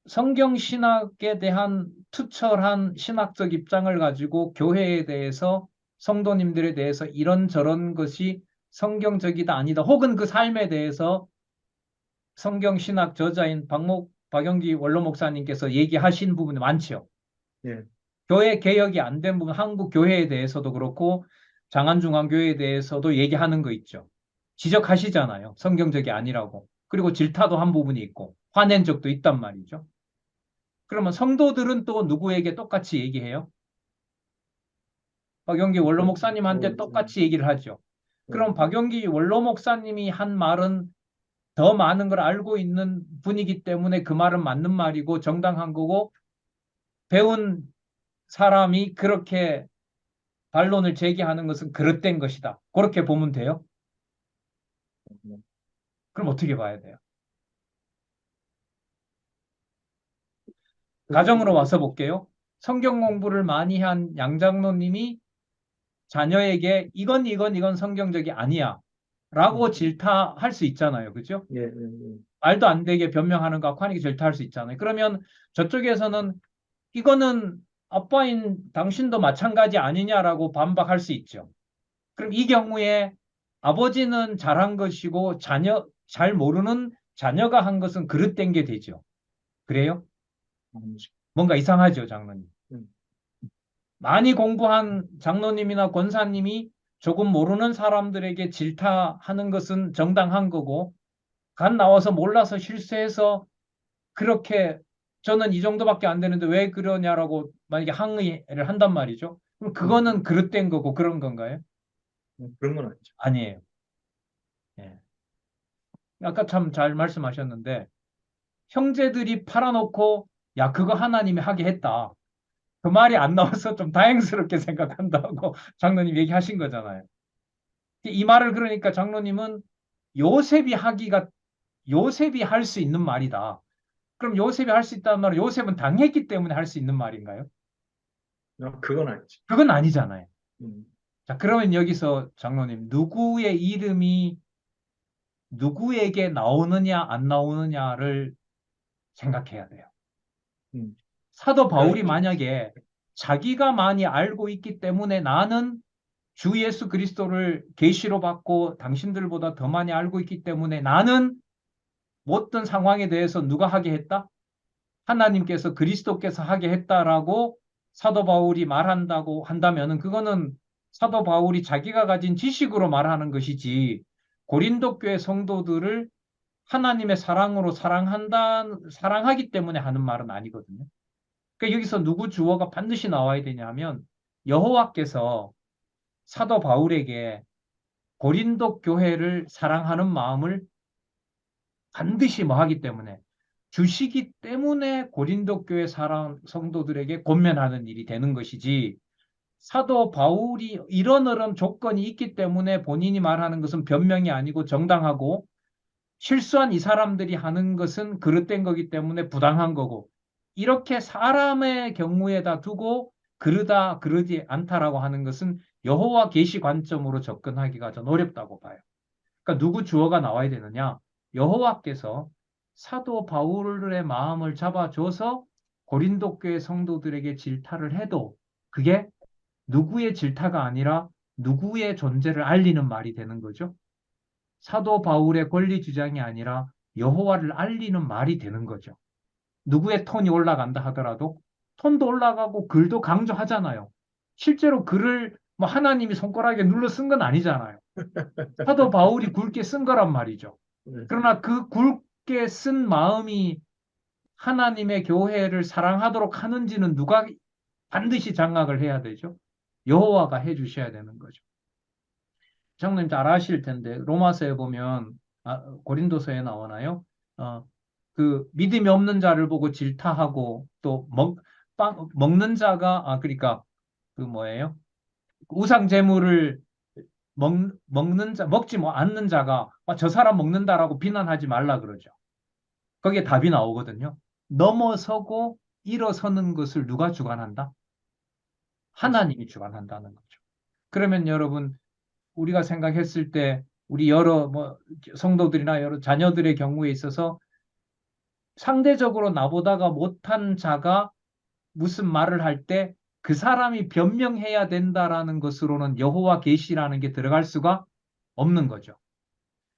성경 신학에 대한 투철한 신학적 입장을 가지고 교회에 대해서 성도님들에 대해서 이런저런 것이 성경적이다 아니다 혹은 그 삶에 대해서 성경 신학 저자인 박영기 원로 목사님께서 얘기하신 부분이 많죠. 예, 교회 개혁이 안 된 부분 한국 교회에 대해서도 그렇고 장안중앙교회에 대해서도 얘기하는 거 있죠. 지적하시잖아요. 성경적이 아니라고. 그리고 질타도 한 부분이 있고 화낸 적도 있단 말이죠. 그러면 성도들은 또 누구에게 똑같이 얘기해요? 박영기 원로 목사님한테 똑같이 얘기를 하죠. 그럼 박영기 원로 목사님이 한 말은 더 많은 걸 알고 있는 분이기 때문에 그 말은 맞는 말이고 정당한 거고 배운 사람이 그렇게 반론을 제기하는 것은 그릇된 것이다. 그렇게 보면 돼요. 그럼 어떻게 봐야 돼요? 가정으로 와서 볼게요. 성경 공부를 많이 한 양장로님이 자녀에게 이건 성경적이 아니야. 라고 질타할 수 있잖아요. 그죠? 예, 예, 예. 말도 안 되게 변명하는 거 화내게 질타할 수 있잖아요. 그러면 저쪽에서는 이거는 아빠인 당신도 마찬가지 아니냐라고 반박할 수 있죠. 그럼 이 경우에 아버지는 잘한 것이고 잘 모르는 자녀가 한 것은 그릇된 게 되죠. 그래요? 뭔가 이상하죠, 장로님. 음, 많이 공부한 장로님이나 권사님이 조금 모르는 사람들에게 질타하는 것은 정당한 거고, 간 나와서 몰라서 실수해서 그렇게 저는 이 정도밖에 안 되는데 왜 그러냐라고 만약에 항의를 한단 말이죠. 그럼 음, 그거는 그릇된 거고 그런 건가요? 그런 건 아니죠. 아니에요. 예. 아까 참 잘 말씀하셨는데 형제들이 팔아놓고 야 그거 하나님이 하게 했다. 그 말이 안 나와서 좀 다행스럽게 생각한다고 장로님 얘기하신 거잖아요. 이 말을 그러니까 장로님은 요셉이 하기가 요셉이 할 수 있는 말이다. 그럼 요셉이 할 수 있다는 말은 요셉은 당했기 때문에 할 수 있는 말인가요? 그건 아니죠. 그건 아니잖아요. 음, 자, 그러면 여기서 장로님, 누구의 이름이 누구에게 나오느냐, 안 나오느냐를 생각해야 돼요. 음. 사도 바울이 그러니까 만약에 자기가 많이 알고 있기 때문에 나는 주 예수 그리스도를 계시로 받고 당신들보다 더 많이 알고 있기 때문에 나는 어떤 상황에 대해서 누가 하게 했다? 하나님께서 그리스도께서 하게 했다라고 사도 바울이 말한다고 한다면은 그거는 사도 바울이 자기가 가진 지식으로 말하는 것이지 고린도 교회 성도들을 하나님의 사랑으로 사랑하기 때문에 하는 말은 아니거든요. 그러니까 여기서 누구 주어가 반드시 나와야 되냐 하면 여호와께서 사도 바울에게 고린도 교회를 사랑하는 마음을 반드시 뭐 하기 때문에 주시기 때문에 고린도 교회 사랑 성도들에게 권면하는 일이 되는 것이지 사도 바울이 이런 조건이 있기 때문에 본인이 말하는 것은 변명이 아니고 정당하고 실수한 이 사람들이 하는 것은 그릇된 거기 때문에 부당한 거고 이렇게 사람의 경우에다 두고 그르다 그르지 않다라고 하는 것은 여호와 계시 관점으로 접근하기가 좀 어렵다고 봐요. 그러니까 누구 주어가 나와야 되느냐? 여호와께서 사도 바울의 마음을 잡아줘서 고린도 교회 성도들에게 질타를 해도 그게 누구의 질타가 아니라 누구의 존재를 알리는 말이 되는 거죠. 사도 바울의 권리 주장이 아니라 여호와를 알리는 말이 되는 거죠. 누구의 톤이 올라간다 하더라도 톤도 올라가고 글도 강조하잖아요. 실제로 글을 뭐 하나님이 손가락에 눌러 쓴 건 아니잖아요. 사도 바울이 굵게 쓴 거란 말이죠. 네. 그러나 그 굵게 쓴 마음이 하나님의 교회를 사랑하도록 하는지는 누가 반드시 장악을 해야 되죠. 여호와가 해주셔야 되는 거죠. 장로님 잘 아실 텐데 로마서에 보면 고린도서에 나오나요? 어, 그 믿음이 없는 자를 보고 질타하고 또 먹는 자가 그러니까 그 뭐예요? 우상 제물을 먹는 자 먹지 뭐 않는 자가 저 사람 먹는다라고 비난하지 말라 그러죠. 거기에 답이 나오거든요. 넘어서고 일어서는 것을 누가 주관한다? 하나님이 주관한다는 거죠. 그러면 여러분 우리가 생각했을 때 우리 여러 뭐 성도들이나 여러 자녀들의 경우에 있어서 상대적으로 나보다가 못한 자가 무슨 말을 할 때 그 사람이 변명해야 된다라는 것으로는 여호와 계시라는 게 들어갈 수가 없는 거죠.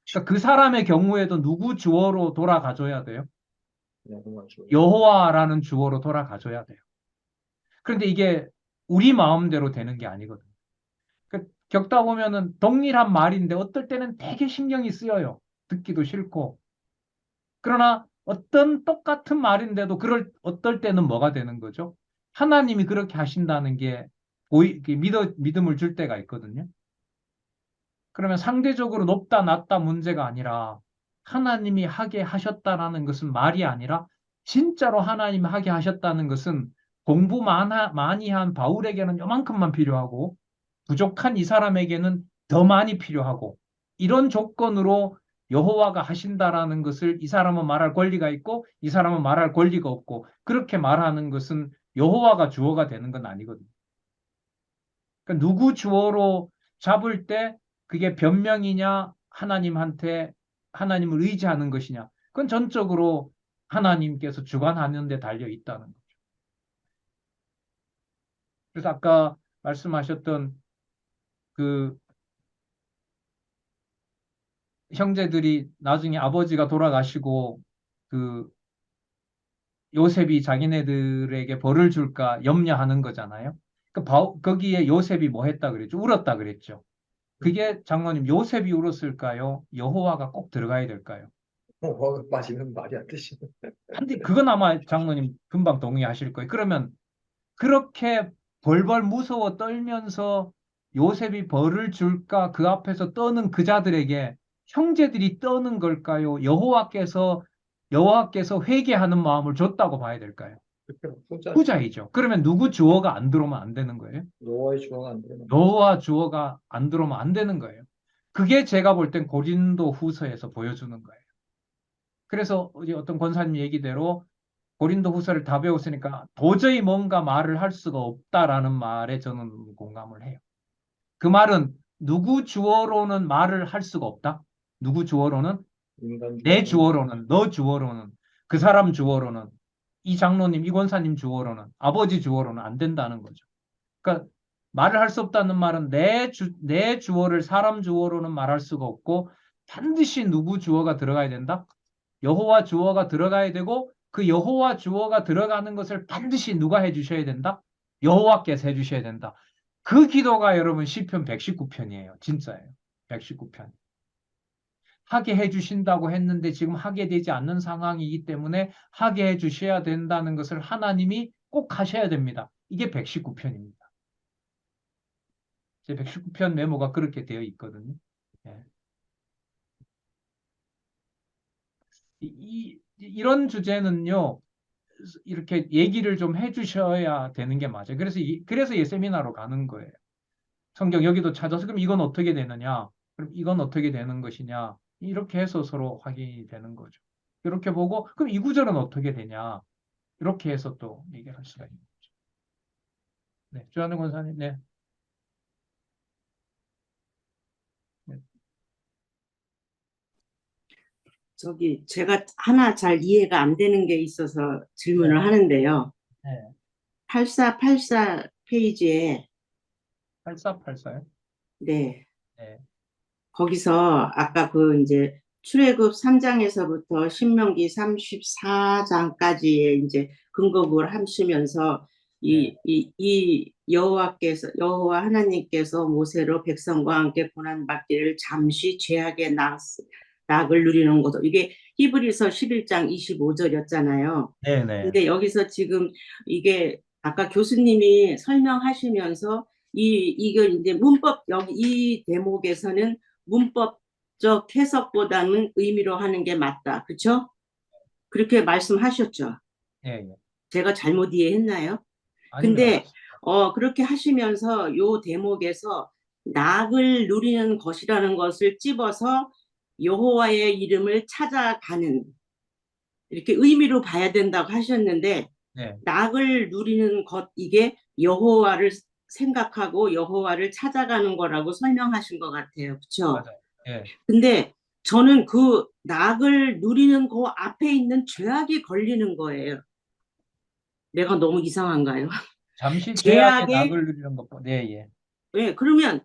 그러니까 그 사람의 경우에도 누구 주어로 돌아가줘야 돼요? 여호와라는 주어로 돌아가줘야 돼요. 그런데 이게 우리 마음대로 되는 게 아니거든요. 겪다 보면은 동일한 말인데 어떨 때는 되게 신경이 쓰여요. 듣기도 싫고. 그러나 어떤 똑같은 말인데도 어떨 때는 뭐가 되는 거죠? 하나님이 그렇게 하신다는 게 믿음을 줄 때가 있거든요. 그러면 상대적으로 높다 낮다 문제가 아니라 하나님이 하게 하셨다라는 것은 말이 아니라 진짜로 하나님이 하게 하셨다는 것은 공부 많이 한 바울에게는 요만큼만 필요하고 부족한 이 사람에게는 더 많이 필요하고 이런 조건으로 여호와가 하신다라는 것을 이 사람은 말할 권리가 있고 이 사람은 말할 권리가 없고 그렇게 말하는 것은 여호와가 주어가 되는 건 아니거든요. 그러니까 누구 주어로 잡을 때 그게 변명이냐 하나님한테 하나님을 의지하는 것이냐 그건 전적으로 하나님께서 주관하는 데 달려 있다는 거죠. 그래서 아까 말씀하셨던 그 형제들이 나중에 아버지가 돌아가시고 그 요셉이 자기네들에게 벌을 줄까 염려하는 거잖아요. 거기에 요셉이 뭐 했다 그랬죠? 울었다 그랬죠. 그게 장로님 요셉이 울었을까요? 여호와가 꼭 들어가야 될까요? 빠지면 말이 안 되지. 근데 그건 아마 장로님 금방 동의하실 거예요. 그러면 그렇게 벌벌 무서워 떨면서 요셉이 벌을 줄까 그 앞에서 떠는 그 자들에게 형제들이 떠는 걸까요? 여호와께서 회개하는 마음을 줬다고 봐야 될까요? 후자죠. 후자이죠. 그러면 누구 주어가 안 들어오면 안 되는 거예요? 노아의 주어가 안 되는 거죠. 여호와 주어가 안 들어오면 안 되는 거예요. 그게 제가 볼 땐 고린도 후서에서 보여주는 거예요. 그래서 어떤 권사님 얘기대로 고린도 후서를 다 배웠으니까 도저히 뭔가 말을 할 수가 없다라는 말에 저는 공감을 해요. 그 말은 누구 주어로는 말을 할 수가 없다? 누구 주어로는? 인간 내 주어는 주어로는, 너 주어로는, 그 사람 주어로는, 이 장로님, 이 권사님 주어로는, 아버지 주어로는 안 된다는 거죠. 그러니까 말을 할 수 없다는 말은 내 주어를 사람 주어로는 말할 수가 없고 반드시 누구 주어가 들어가야 된다? 여호와 주어가 들어가야 되고 그 여호와 주어가 들어가는 것을 반드시 누가 해주셔야 된다? 여호와께서 해주셔야 된다. 그 기도가 여러분 시편 119편이에요. 진짜예요. 119편. 하게 해주신다고 했는데 지금 하게 되지 않는 상황이기 때문에 하게 해주셔야 된다는 것을 하나님이 꼭 하셔야 됩니다. 이게 119편입니다. 제 119편 메모가 그렇게 되어 있거든요. 예. 이런 주제는요, 이렇게 얘기를 좀 해주셔야 되는 게 맞아요. 그래서 이 세미나로 가는 거예요. 성경 여기도 찾아서 그럼 이건 어떻게 되느냐? 그럼 이건 어떻게 되는 것이냐? 이렇게 해서 서로 확인이 되는 거죠. 이렇게 보고 그럼 이 구절은 어떻게 되냐? 이렇게 해서 또 얘기를 할 수가 있는 거죠. 네, 조한우 권사님, 네. 네, 저기 제가 하나 잘 이해가 안 되는 게 있어서 네, 질문을 하는데요. 네. 8484 페이지에 8484요? 네, 네, 거기서 아까 그 이제 출애굽 3장에서부터 신명기 34장까지의 이제 근거구를 하시면서 네, 이 여호와 하나님께서 모세로 백성과 함께 고난 받기를 잠시 죄악의 낙을 누리는 것도 이게 히브리서 11장 25절이었잖아요. 네, 네, 근데 여기서 지금 이게 아까 교수님이 설명하시면서 이거 이제 문법 여기 이 대목에서는 문법적 해석보다는 의미로 하는 게 맞다. 그렇죠? 그렇게 말씀하셨죠. 예, 예. 제가 잘못 이해했나요? 아닙니다. 근데 그렇게 하시면서 요 대목에서 낙을 누리는 것이라는 것을 찝어서 여호와의 이름을 찾아가는 이렇게 의미로 봐야 된다고 하셨는데 네, 낙을 누리는 것 이게 여호와를 생각하고 여호와를 찾아가는 거라고 설명하신 것 같아요. 그렇죠? 맞아요. 예. 근데 저는 그 낙을 누리는 그 앞에 있는 죄악이 걸리는 거예요. 내가 너무 이상한가요? 잠시 죄악의 죄악에 낙을 누리는 것보 네, 예. 예, 그러면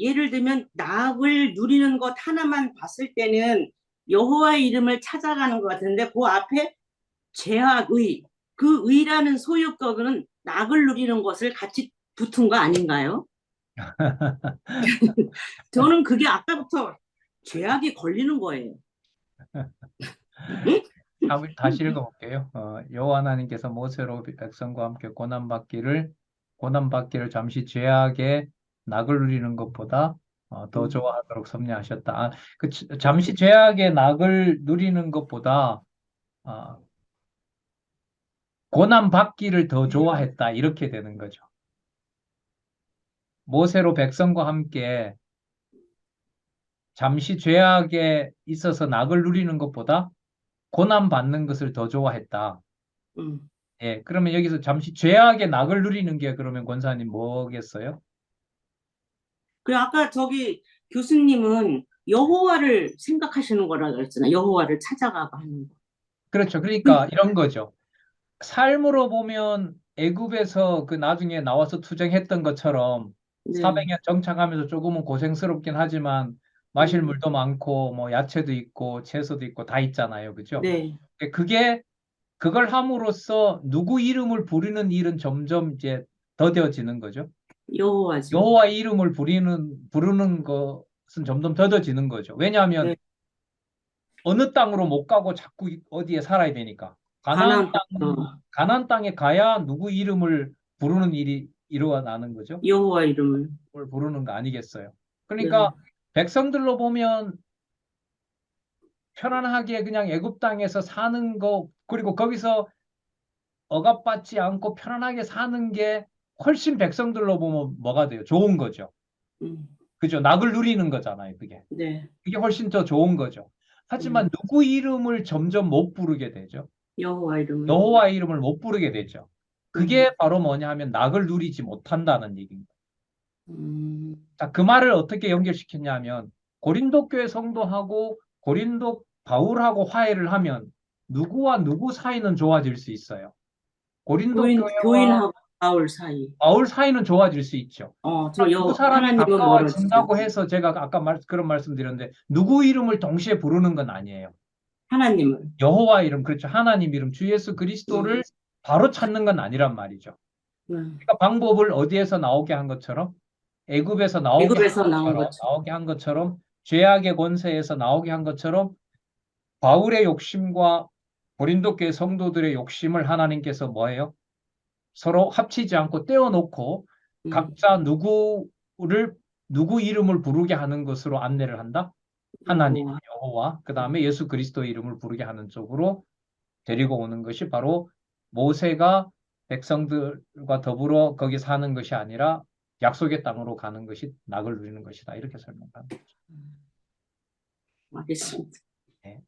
예를 들면 낙을 누리는 것 하나만 봤을 때는 여호와의 이름을 찾아가는 것 같은데 그 앞에 죄악의 그 의라는 소유격은 낙을 누리는 것을 같이 붙은 거 아닌가요? 저는 그게 아까부터 죄악이 걸리는 거예요. 응? 다시 읽어볼게요. 여호와 하나님께서 모세로 백성과 함께 고난받기를 잠시 죄악의 낙을 누리는 것보다 더 음, 좋아하도록 섭리하셨다. 잠시 죄악의 낙을 누리는 것보다 아, 고난받기를 더 좋아했다. 이렇게 되는 거죠. 모세로 백성과 함께 잠시 죄악에 있어서 낙을 누리는 것보다 고난받는 것을 더 좋아했다. 음. 예, 그러면 여기서 잠시 죄악의 낙을 누리는 게 그러면 권사님 뭐겠어요? 그리고 아까 저기 교수님은 여호와를 생각하시는 거라 그랬잖아요. 여호와를 찾아가고 하는 거. 그렇죠. 그러니까 이런 거죠. 삶으로 보면 애굽에서 그 나중에 나와서 투쟁했던 것처럼 네, 400년 정착하면서 조금은 고생스럽긴 하지만 마실 음, 물도 많고 뭐 야채도 있고 채소도 있고 다 있잖아요. 그죠? 네, 그게 그걸 함으로써 누구 이름을 부르는 일은 점점 이제 더뎌지는 거죠. 여호와죠. 여호와의 이름을 부르는 것은 점점 더뎌지는 거죠. 왜냐하면 네, 어느 땅으로 못 가고 자꾸 어디에 살아야 되니까. 가나안 가나안 땅에 가야 누구 이름을 부르는 일이 일어나는 거죠. 여호와 이름을. 그걸 부르는 거 아니겠어요. 네, 그러니까 백성들로 보면 편안하게 그냥 애굽 땅에서 사는 거 그리고 거기서 억압받지 않고 편안하게 사는 게 훨씬 백성들로 보면 뭐가 돼요? 좋은 거죠. 음, 그죠? 낙을 누리는 거잖아요, 그게. 네, 그게 훨씬 더 좋은 거죠. 하지만 누구 이름을 점점 못 부르게 되죠. 여호와 이름을. 여호와의 이름을 못 부르게 되죠. 음, 그게 바로 뭐냐 하면 낙을 누리지 못한다는 얘기입니다. 음, 자, 그 말을 어떻게 연결시켰냐면 고린도 교회 성도하고 고린도 바울하고 화해를 하면 누구와 누구 사이는 좋아질 수 있어요. 고린도 교회와 교인하고 바울 사이. 바울 사이는 좋아질 수 있죠. 두 사람이 하나님은 멀어지죠. 가까워진다고 해서 제가 아까 그런 말씀드렸는데 누구 이름을 동시에 부르는 건 아니에요. 하나님을. 여호와 이름, 그렇죠. 하나님 이름, 주 예수 음, 그리스도를 바로 찾는 건 아니란 말이죠. 음. 그러니까 방법을 어디에서 나오게 한 것처럼 애굽에서 나오게 한 애굽에서 나온 것처럼 것처럼. 죄악의 권세에서 나오게 한 것처럼 바울의 욕심과 고린도 교회 성도들의 욕심을 하나님께서 뭐예요? 서로 합치지 않고 떼어놓고 음, 각자 누구를 누구 이름을 부르게 하는 것으로 안내를 한다? 하나님, 여호와. 여호와, 그 다음에 예수 그리스도의 이름을 부르게 하는 쪽으로 데리고 오는 것이 바로 모세가 백성들과 더불어 거기 사는 것이 아니라 약속의 땅으로 가는 것이 낙을 누리는 것이다. 이렇게 설명합니다. 알겠습니다. 네.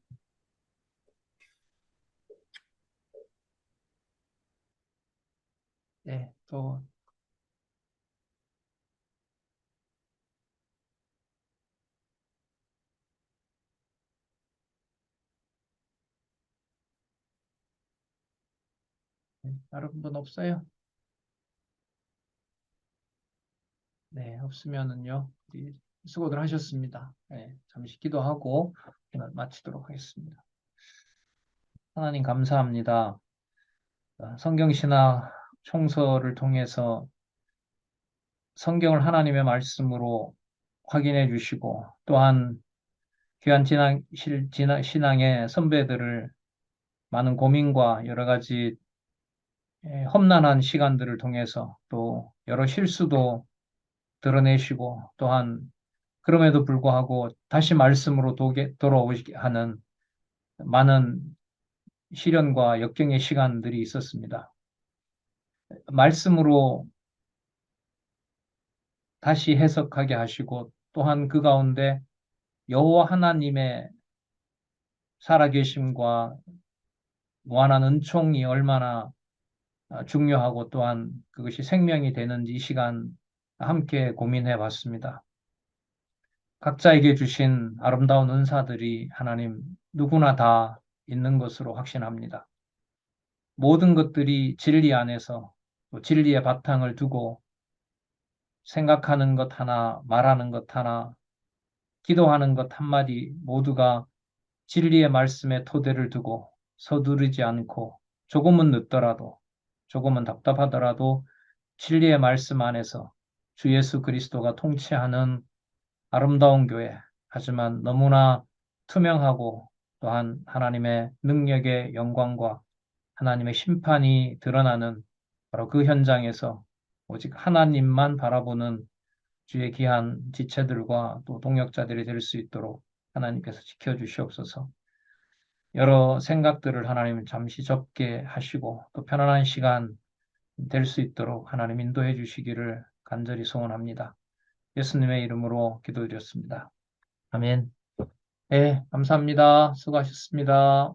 네, 또 다른 분 없어요? 네, 없으면은요, 우리 수고들 하셨습니다. 네, 잠시 기도하고 오늘 마치도록 하겠습니다. 하나님 감사합니다. 성경 신학 총서를 통해서 성경을 하나님의 말씀으로 확인해 주시고 또한 귀한 신앙의 선배들을 많은 고민과 여러 가지 험난한 시간들을 통해서 또 여러 실수도 드러내시고 또한 그럼에도 불구하고 다시 말씀으로 돌아오게 하는 많은 시련과 역경의 시간들이 있었습니다. 말씀으로 다시 해석하게 하시고 또한 그 가운데 여호와 하나님의 살아계심과 무한한 은총이 얼마나 중요하고 또한 그것이 생명이 되는지 이 시간 함께 고민해 봤습니다. 각자에게 주신 아름다운 은사들이 하나님 누구나 다 있는 것으로 확신합니다. 모든 것들이 진리 안에서 또 진리의 바탕을 두고 생각하는 것 하나, 말하는 것 하나, 기도하는 것 한마디 모두가 진리의 말씀에 토대를 두고 서두르지 않고 조금은 늦더라도 조금은 답답하더라도 진리의 말씀 안에서 주 예수 그리스도가 통치하는 아름다운 교회, 하지만 너무나 투명하고 또한 하나님의 능력의 영광과 하나님의 심판이 드러나는 바로 그 현장에서 오직 하나님만 바라보는 주의 귀한 지체들과 또 동역자들이 될 수 있도록 하나님께서 지켜주시옵소서. 여러 생각들을 하나님 잠시 접게 하시고 또 편안한 시간 될 수 있도록 하나님 인도해 주시기를 간절히 소원합니다. 예수님의 이름으로 기도드렸습니다. 아멘. 네, 감사합니다. 수고하셨습니다.